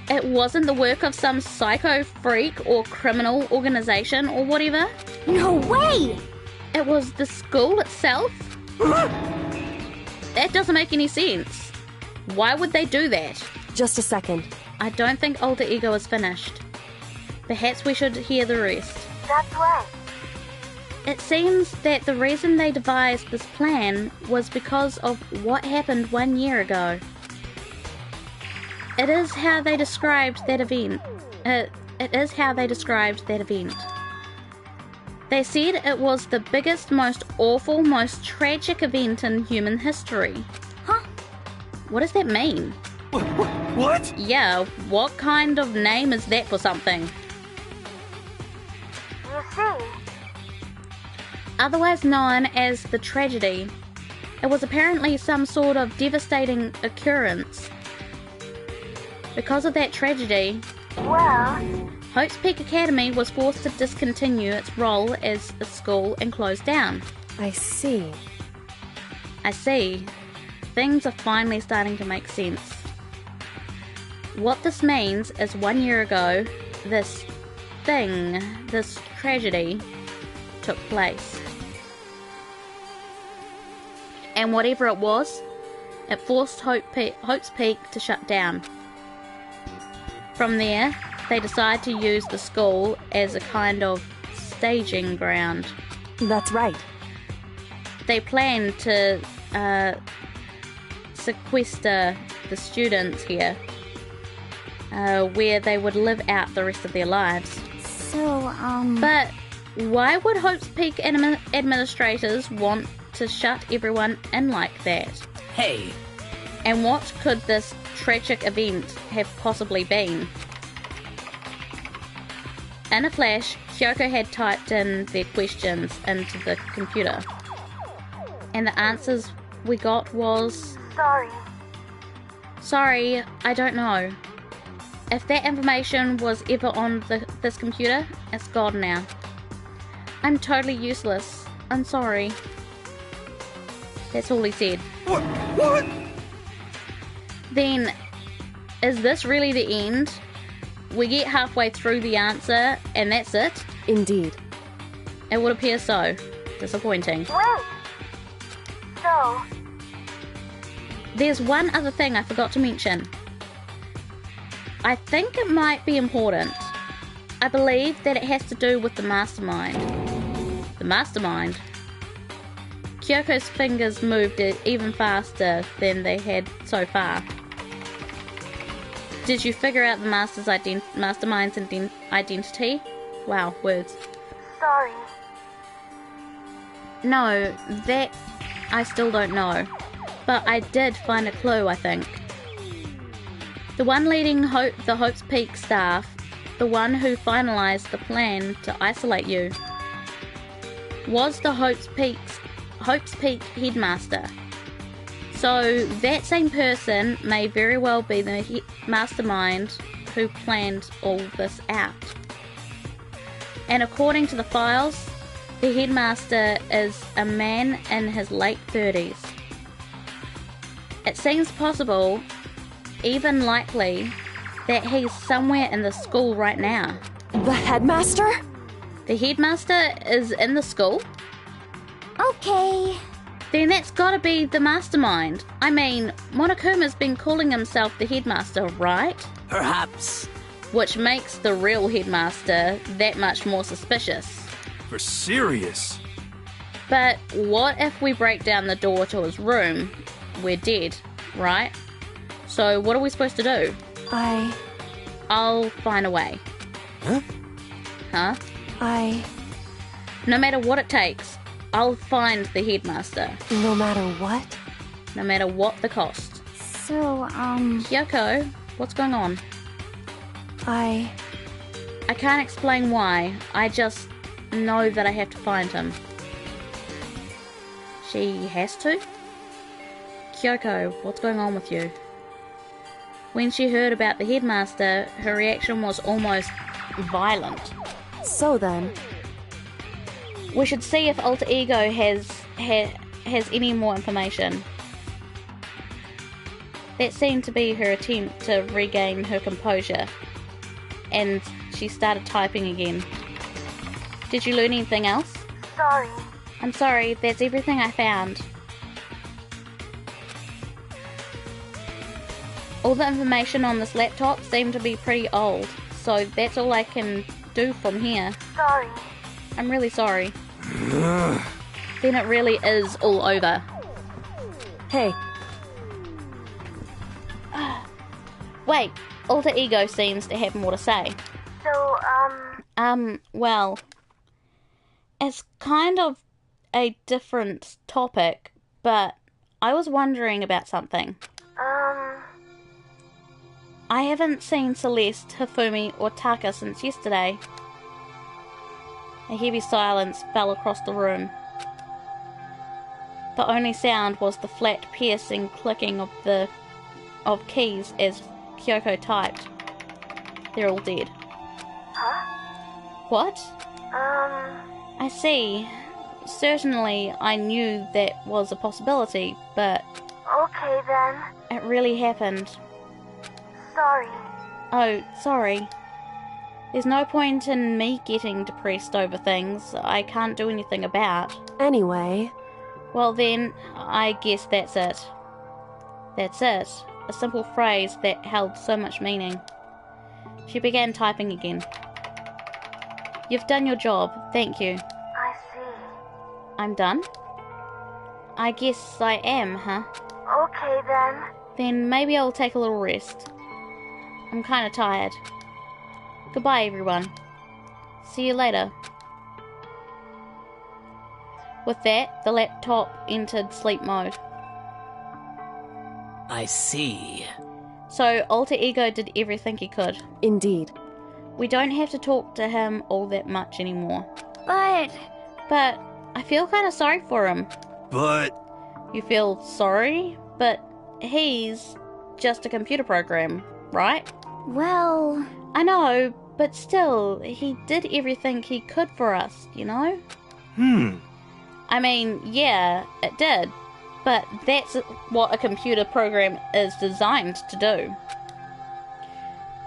It wasn't the work of some psycho freak or criminal organization or whatever? No way! It was the school itself? That doesn't make any sense. Why would they do that? Just a second. I don't think Alter Ego is finished. Perhaps we should hear the rest. That's right. It seems that the reason they devised this plan was because of what happened 1 year ago. It is how they described that event. They said it was the biggest, most awful, most tragic event in human history. Huh? What does that mean? What? Yeah, what kind of name is that for something? You see, Otherwise known as the tragedy, it was apparently some sort of devastating occurrence. Because of that tragedy, well, Hope's Peak Academy was forced to discontinue its role as a school and close down. I see. I see. Things are finally starting to make sense. What this means is 1 year ago, this tragedy, took place. And whatever it was, it forced Hope's Peak to shut down. From there, they decided to use the school as a kind of staging ground. That's right. They planned to sequester the students here, where they would live out the rest of their lives. so, But why would Hope's Peak administrators want to shut everyone in like that? Hey, And what could this tragic event have possibly been? In a flash, Kyoko had typed in their questions into the computer. And the answers we got was, Sorry, I don't know. If that information was ever on this computer, it's gone now. I'm totally useless. I'm sorry. That's all he said. What? Then, is this really the end? We get halfway through the answer, and that's it? Indeed. It would appear so. Disappointing. wait. So, There's one other thing I forgot to mention. I think it might be important. I believe that it has to do with the mastermind. The mastermind? Kyoko's fingers moved even faster than they had so far. Did you figure out the mastermind's identity? Wow, words. Sorry. No, that I still don't know. But I did find a clue, I think. The one leading the Hope's Peak staff, the one who finalized the plan to isolate you, was the Hope's Peak headmaster. So that same person may very well be the mastermind who planned all this out. And according to the files, the headmaster is a man in his late 30s. It seems possible, even likely, that he's somewhere in the school right now. The headmaster? The headmaster is in the school? Okay. Then that's gotta be the mastermind. I mean, Monokuma's been calling himself the headmaster, right? Perhaps. Which makes the real headmaster that much more suspicious. For serious? But what if we break down the door to his room? We're dead, right? So what are we supposed to do? I'll find a way. Huh? Huh? No matter what it takes, I'll find the headmaster. No matter what? No matter what the cost. So, Kyoko, what's going on? I can't explain why. I just know that I have to find him. She has to? Kyoko, what's going on with you? When she heard about the headmaster, her reaction was almost violent. So then... We should see if Alter Ego has any more information. That seemed to be her attempt to regain her composure. And she started typing again. Did you learn anything else? sorry. I'm sorry, that's everything I found. All the information on this laptop seemed to be pretty old, so that's all I can do from here. Sorry. I'm really sorry. Then it really is all over. Hey. Wait, Alter Ego seems to have more to say. So, Well, it's kind of a different topic, but I was wondering about something. I haven't seen Celeste, Hifumi, or Taka since yesterday. A heavy silence fell across the room. The only sound was the flat, piercing clicking of keys as Kyoko typed. They're all dead. Huh? What? I see. Certainly I knew that was a possibility, but... Okay then. It really happened. Sorry. Oh, sorry. There's no point in me getting depressed over things I can't do anything about. Anyway... Well then, I guess that's it. That's it. A simple phrase that held so much meaning. She began typing again. You've done your job, thank you. I see. I'm done? I guess I am, huh? Okay then. Then maybe I'll take a little rest. I'm kinda tired. Goodbye, everyone. See you later. With that, the laptop entered sleep mode. I see. So, Alter Ego did everything he could. Indeed. We don't have to talk to him all that much anymore. But I feel kinda sorry for him. But... You feel sorry? But he's just a computer program, right? well, I know, but still, he did everything he could for us, you know? I mean, yeah, it did. But that's what a computer program is designed to do.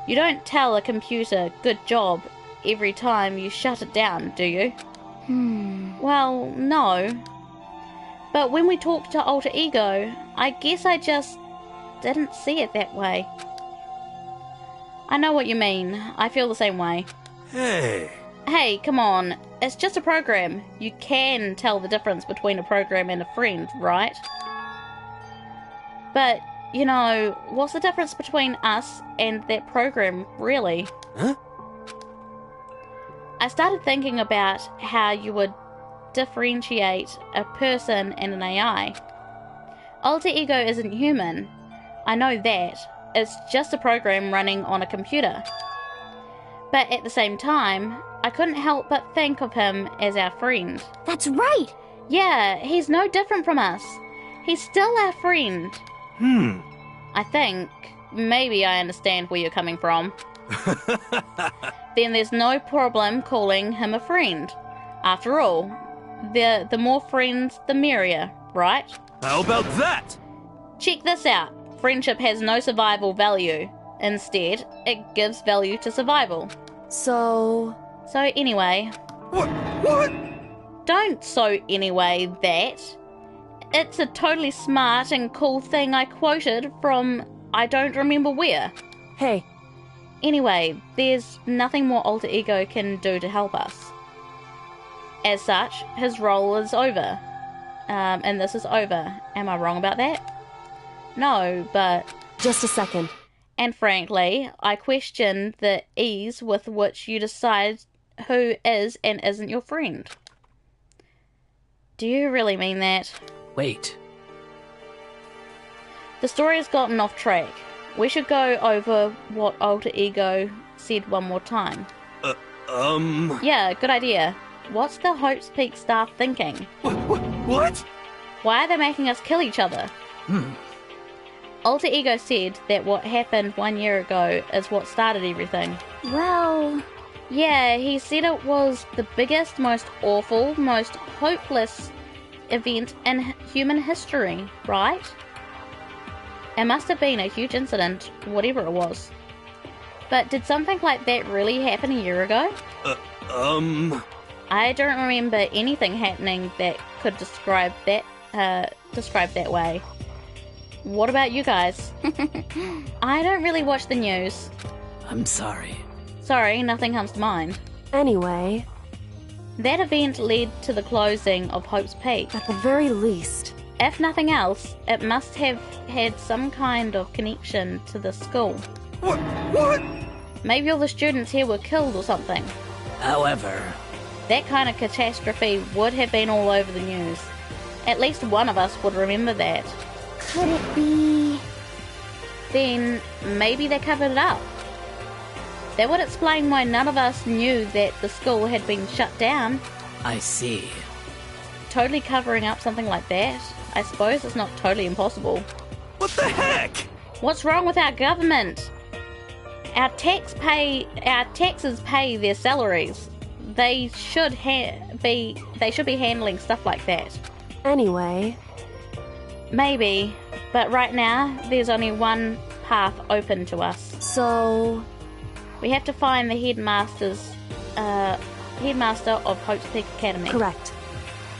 You don't tell a computer, good job, every time you shut it down, do you? Well, no. But when we talked to Alter Ego, I guess I just didn't see it that way. I know what you mean. I feel the same way. Hey, come on. It's just a program. You can tell the difference between a program and a friend, right? But You know, what's the difference between us and that program, really? Huh? I started thinking about how you would differentiate a person and an AI. Alter Ego isn't human. I know that. It's just a program running on a computer. But at the same time, I couldn't help but think of him as our friend. That's right. Yeah, he's no different from us. He's still our friend. I think. Maybe I understand where you're coming from. Then there's no problem calling him a friend. After all, the more friends, the merrier, right? How about that? Check this out. Friendship has no survival value. Instead, it gives value to survival. So anyway... What? Don't anyway that. It's a totally smart and cool thing I quoted from I don't remember where. hey, Anyway, there's nothing more Alter Ego can do to help us. As such, his role is over. And this is over. Am I wrong about that? No, but... just a second. And frankly, I question the ease with which you decide who is and isn't your friend. Do you really mean that? Wait. The story has gotten off track. We should go over what Alter Ego said one more time. Yeah, good idea. What's the Hope's Peak staff thinking? What? Why are they making us kill each other? Alter Ego said that what happened 1 year ago is what started everything. Well, Yeah, he said it was the biggest, most awful, most hopeless event in human history, right? It must have been a huge incident, whatever it was. But did something like that really happen a year ago? I don't remember anything happening that could describe that way. What about you guys? I don't really watch the news. I'm sorry. Sorry, nothing comes to mind. Anyway, That event led to the closing of Hope's Peak. at the very least, If nothing else, it must have had some kind of connection to the school. What? Maybe all the students here were killed or something. However, That kind of catastrophe would have been all over the news. At least one of us would remember that. could it be? Then maybe they covered it up. That would explain why none of us knew that the school had been shut down. I see. Totally covering up something like that, I suppose it's not totally impossible. What the heck? What's wrong with our government? Our taxes pay their salaries. They should be handling stuff like that. anyway, Maybe, but right now there's only one path open to us. so We have to find the headmaster of Hope's Peak Academy. correct.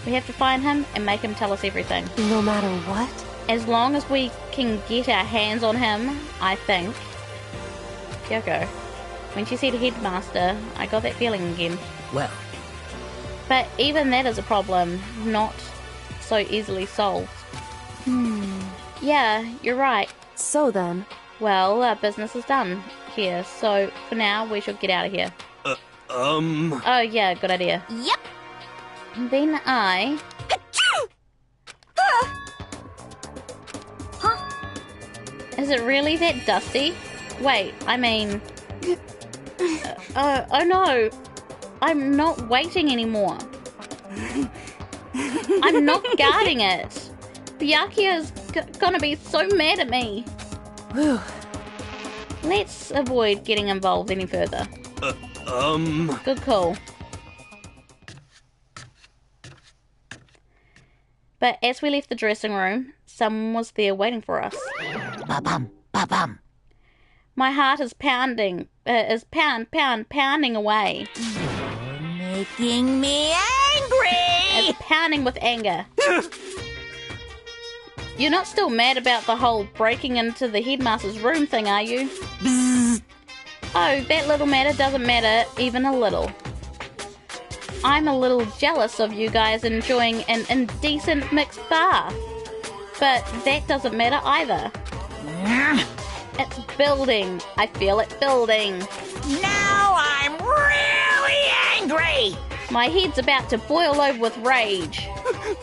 We have to find him and make him tell us everything. No matter what? As long as we can get our hands on him, I think. Kyoko. When she said headmaster, I got that feeling again. Well, But even that is a problem, not so easily solved. Yeah, you're right. So then, Well, our business is done here, so for now we should get out of here. Oh yeah, good idea. Yep. Then I... Is it really that dusty? Wait, I mean... oh no! I'm not waiting anymore. I'm not guarding it. Byakuya's gonna be so mad at me. whew, Let's avoid getting involved any further. Good call. But as we left the dressing room, someone was there waiting for us. Ba-bum, ba-bum. My heart is pounding, pounding away. You're making me angry! It's pounding with anger. You're not still mad about the whole breaking into the headmaster's room thing, are you? Oh, that little matter doesn't matter even a little. I'm a little jealous of you guys enjoying an indecent mixed bath. But that doesn't matter either. It's building. I feel it building. Now I'm really angry! My head's about to boil over with rage.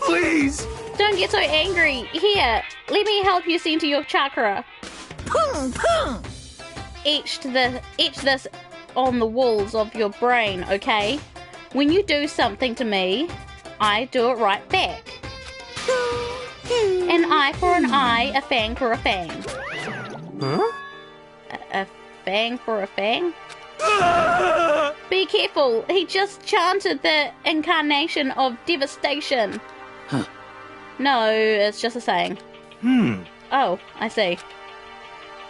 Please! Don't get so angry. Here, let me help you center your chakra. Pung, pung! Etch this on the walls of your brain, okay? When you do something to me, I do it right back. An eye for an eye, a fang for a fang. Huh? A fang for a fang? Be careful, he just chanted the incarnation of devastation. Huh. No, it's just a saying. Oh, I see.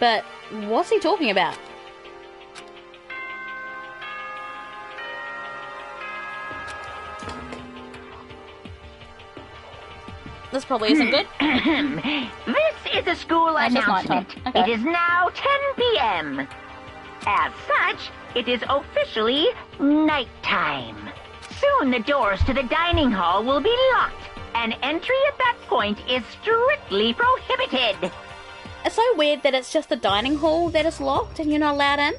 But what's he talking about? This probably isn't good. This is a school That's just announcement. nighttime. Okay. It is now 10 p.m. As such, it is officially nighttime. Soon the doors to the dining hall will be locked, and entry at that point is strictly prohibited. It's so weird that it's just the dining hall that is locked and you're not allowed in.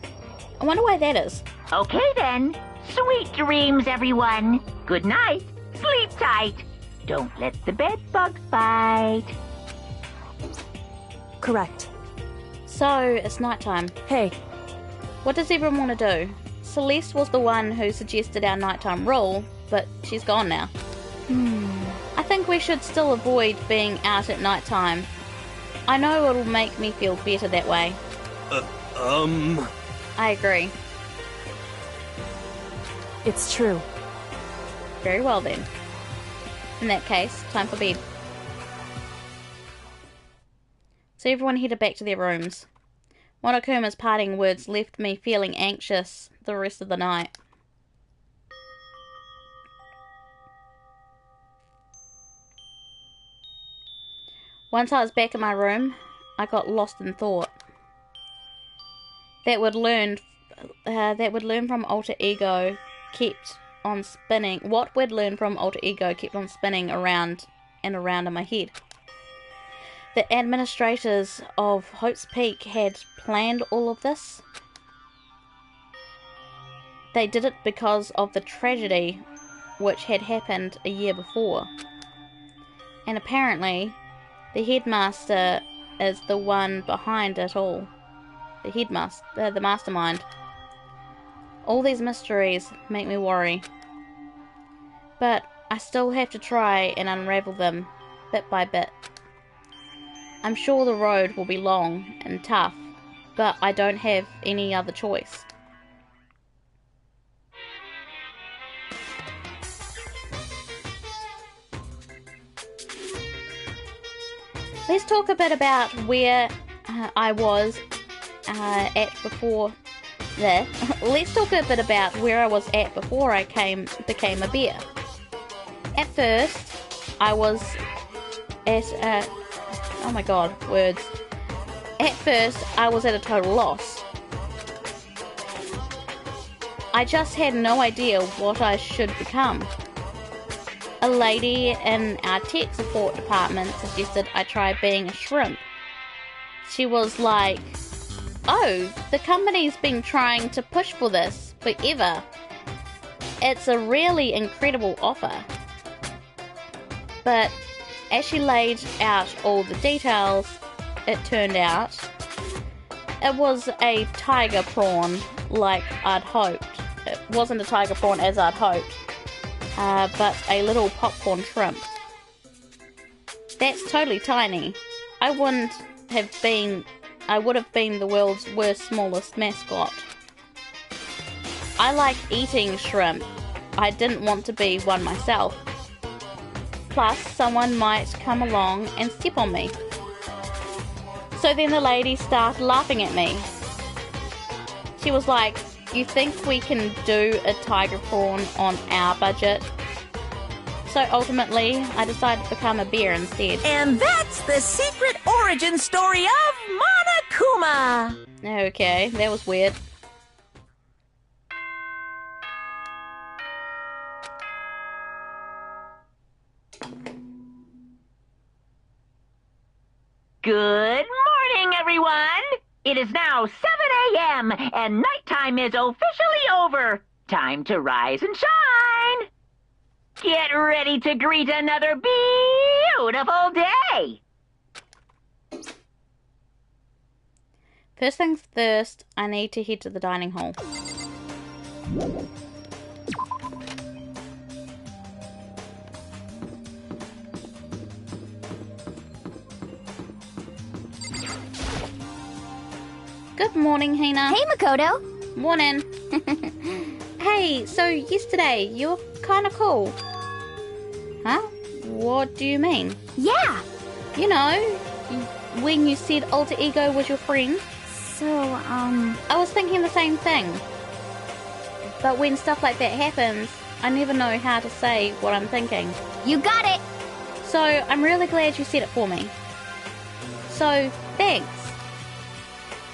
I wonder why that is. Okay then. Sweet dreams, everyone. Good night. Sleep tight. Don't let the bed bugs bite. Correct. So, it's nighttime. Hey, What does everyone want to do? Celeste was the one who suggested our nighttime rule, but she's gone now. I think we should still avoid being out at nighttime. I know it'll make me feel better that way. I agree. it's true. Very well then. In that case, time for bed. So everyone headed back to their rooms. Monokuma's parting words left me feeling anxious the rest of the night. Once I was back in my room, I got lost in thought. That would learn from alter ego kept on spinning. What we'd learned from alter ego kept on spinning around and around in my head. The administrators of Hope's Peak had planned all of this. They did it because of the tragedy which had happened a year before. And apparently, the headmaster is the one behind it all. The headmaster, the mastermind. All these mysteries make me worry. But I still have to try and unravel them bit by bit. I'm sure the road will be long and tough, but I don't have any other choice. Let's talk a bit about where I was at before there. Let's talk a bit about where I was at before I became a bear. At first, I was at oh my god, words. At first, I was at a total loss. I just had no idea what I should become. A lady in our tech support department suggested I try being a shrimp. She was like, "Oh, the company's been trying to push for this forever. It's a really incredible offer." But as she laid out all the details, it turned out it was a tiger prawn like I'd hoped. It wasn't a tiger prawn as I'd hoped, but a little popcorn shrimp. That's totally tiny. I would have been the world's worst, smallest mascot. I like eating shrimp. I didn't want to be one myself. Plus, someone might come along and step on me. So then the lady started laughing at me. She was like, "You think we can do a tiger prawn on our budget?" So ultimately, I decided to become a bear instead. And that's the secret origin story of Monokuma! Okay, that was weird. Good morning, everyone. everyone! It is now 7 a.m. and nighttime is officially over. Time to rise and shine! Get ready to greet another beautiful day! First things first, I need to head to the dining hall. Good morning, Hina. Hey, Makoto. Morning. Hey, so yesterday you were kind of cool. Huh? What do you mean? Yeah. You know, when you said alter ego was your friend. So, I was thinking the same thing. But when stuff like that happens, I never know how to say what I'm thinking. you got it. So I'm really glad you said it for me. So, thanks.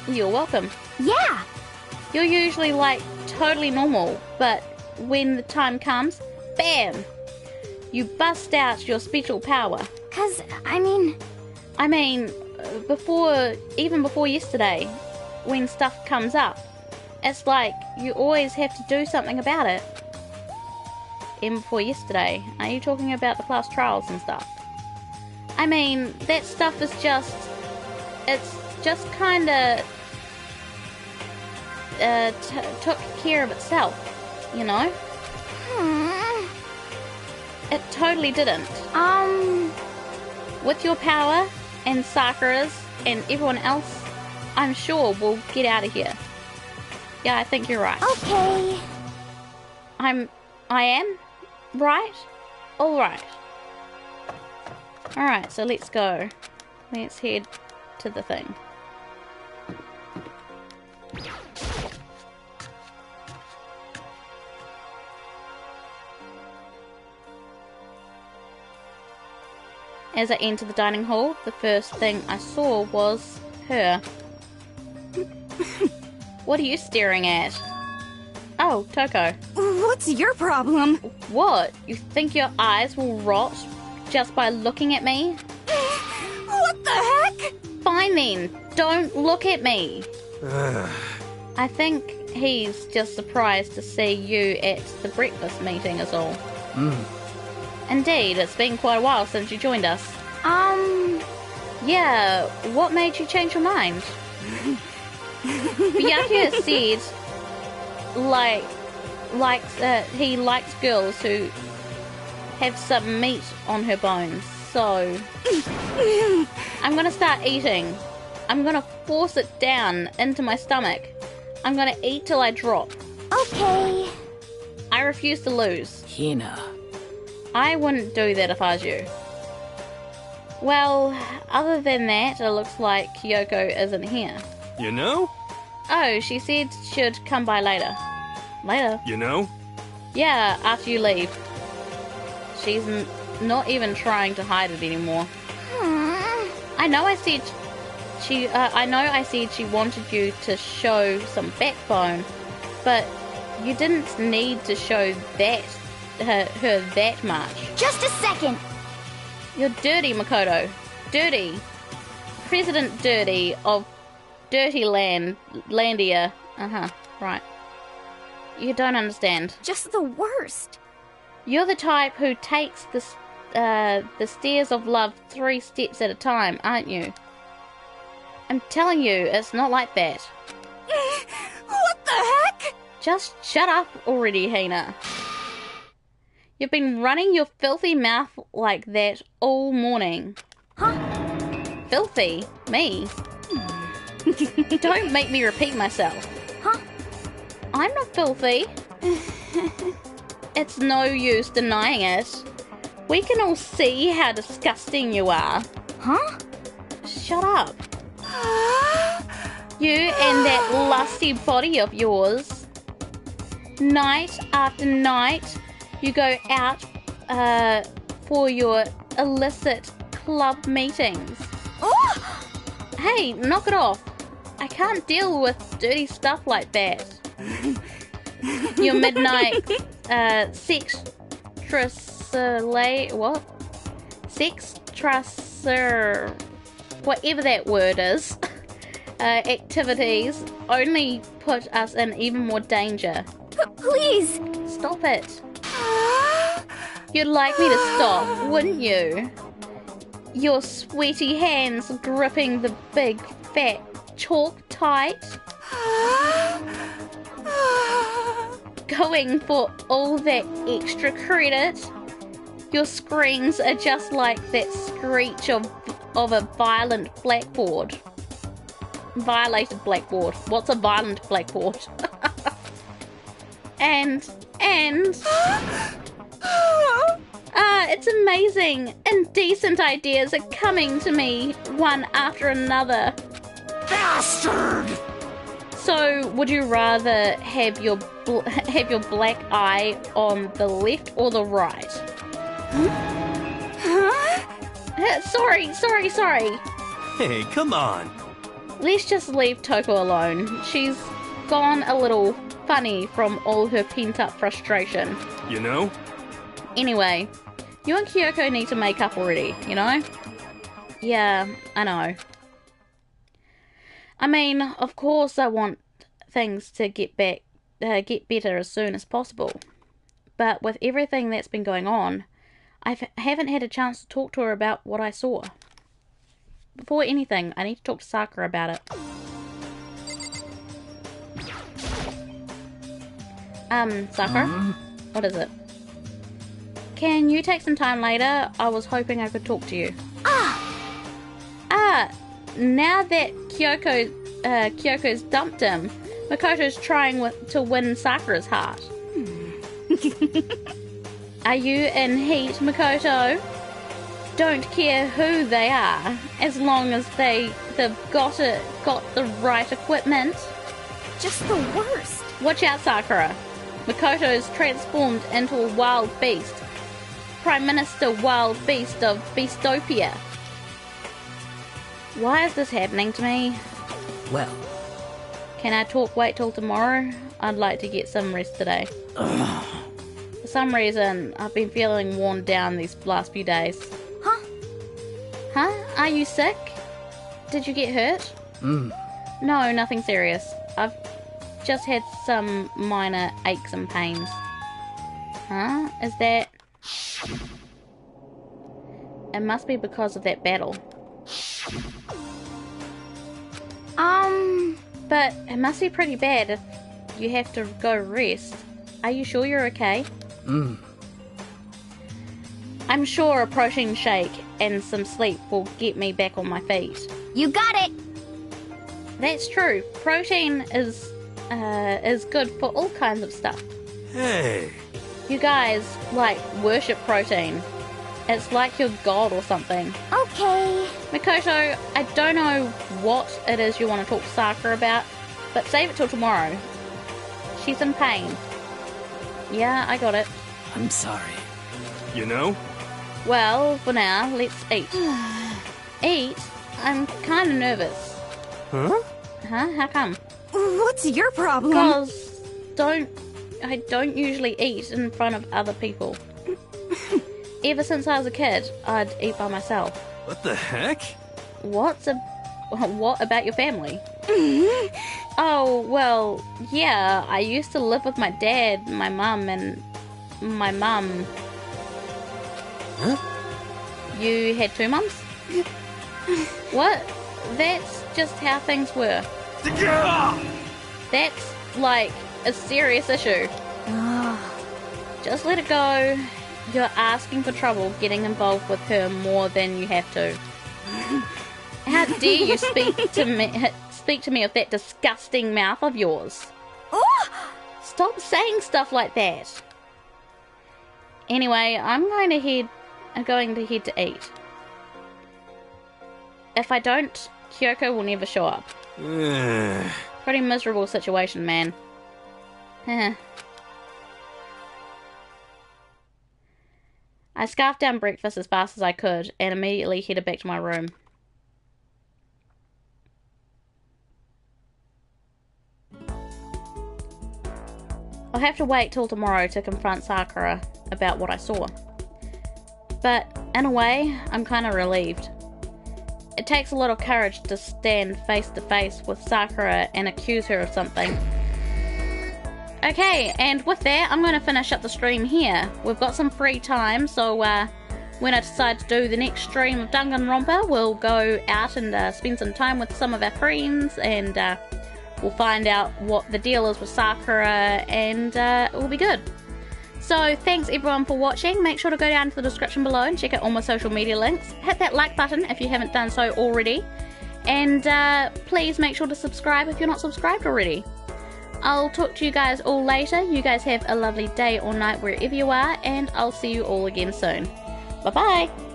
You're welcome. Yeah. You're usually like totally normal, but when the time comes, bam! You bust out your special power. 'Cause, I mean, even before yesterday, when stuff comes up, it's like you always have to do something about it. Even before yesterday, are you talking about the class trials and stuff? I mean, that stuff is it's just kinda took care of itself, you know? It totally didn't. With your power and Sakura's and everyone else, I'm sure we'll get out of here. Yeah, I think you're right. Okay. I am? Right? Alright. Alright, so let's go. Let's head to the thing. As I entered the dining hall, the first thing I saw was her. What are you staring at? Oh, Toko. What's your problem? What? You think your eyes will rot just by looking at me? What the heck? Fine then, don't look at me. I think he's just surprised to see you at the breakfast meeting is all. Indeed, it's been quite a while since you joined us. Yeah, what made you change your mind? Byakuya said, he likes girls who have some meat on her bones, so I'm gonna start eating. I'm gonna force it down into my stomach. I'm gonna eat till I drop. Okay. I refuse to lose. Hina. I wouldn't do that if I was you. Well, other than that, it looks like Kyoko isn't here. You know? Oh, she said she'd come by later. Later? You know? Yeah, after you leave. She's not even trying to hide it anymore. I know I said she wanted you to show some backbone, but you didn't need to show that her that much. Just a second. You're dirty, Makoto. Dirty. President Dirty of Dirty Landia. Right. You don't understand. Just the worst. You're the type who takes the stairs of love 3 steps at a time, aren't you? I'm telling you, it's not like that. What the heck? Just shut up already, Hina. You've been running your filthy mouth like that all morning. Huh? Filthy? Me? Don't make me repeat myself. Huh? I'm not filthy. It's no use denying it. We can all see how disgusting you are. Huh? Shut up. You and that lusty body of yours. Night after night, you go out for your illicit club meetings. Oh! Hey, knock it off. I can't deal with dirty stuff like that. Your midnight sex what? Sex trusser, whatever that word is. activities only put us in even more danger. Please! Stop it. You'd like me to stop, wouldn't you? Your sweaty hands gripping the big, fat chalk tight. Going for all that extra credit. Your screams are just like that screech of a violent blackboard. Violated blackboard. What's a violent blackboard? and it's amazing. Indecent ideas are coming to me one after another. Bastard! So, would you rather have your black eye on the left or the right? Sorry. Hey, come on. Let's just leave Toko alone. She's gone a little funny from all her pent-up frustration. You know? Anyway, you and Kyoko need to make up already, you know? Yeah, I know. I mean, of course I want things to get better as soon as possible. But with everything that's been going on, I haven't had a chance to talk to her about what I saw. Before anything, I need to talk to Sakura about it. Sakura? What is it? Can you take some time later? I was hoping I could talk to you. Now that Kyoko's dumped him, Makoto's trying to win Sakura's heart. Are you in heat, Makoto? Don't care who they are, as long as they've got the right equipment. Just the worst. Watch out, Sakura. Makoto's transformed into a wild beast. Prime Minister Wild Beast of Beastopia. Why is this happening to me? Well, Can I wait till tomorrow? I'd like to get some rest today. For some reason, I've been feeling worn down these last few days. Huh? Are you sick? Did you get hurt? No, nothing serious. I've just had some minor aches and pains. Huh? Is that... It must be because of that battle. But it must be pretty bad if you have to go rest. Are you sure you're okay? I'm sure a protein shake and some sleep will get me back on my feet. You got it! That's true. Protein is good for all kinds of stuff. Hey. You guys, worship protein. It's like your god or something. Okay. Makoto, I don't know what it is you want to talk to Sakura about, but save it till tomorrow. She's in pain. Yeah, I got it. I'm sorry. You know? Well, for now, let's eat. Eat? I'm kind of nervous. Huh? Huh? How come? What's your problem? Because I don't usually eat in front of other people. Ever since I was a kid, I'd eat by myself. What the heck? What about your family? Oh, well, yeah, I used to live with my dad, my mum, and my mum. Huh? You had two mums? What? That's just how things were. That's, a serious issue. Just let it go. You're asking for trouble getting involved with her more than you have to. How dare you speak to me with that disgusting mouth of yours? Stop saying stuff like that. Anyway, I'm going to head to eat. If I don't, Kyoko will never show up. Pretty miserable situation, man. I scarfed down breakfast as fast as I could and immediately headed back to my room. I'll have to wait till tomorrow to confront Sakura about what I saw. But, in a way, I'm kind of relieved. it takes a lot of courage to stand face to face with Sakura and accuse her of something. Okay, and with that, I'm going to finish up the stream here. We've got some free time, so when I decide to do the next stream of Danganronpa, we'll go out and spend some time with some of our friends, and we'll find out what the deal is with Sakura, and it will be good. So thanks everyone for watching. Make sure to go down to the description below and check out all my social media links. Hit that like button if you haven't done so already. And please make sure to subscribe if you're not subscribed already. I'll talk to you guys all later. You guys have a lovely day or night wherever you are, and I'll see you all again soon. Bye bye!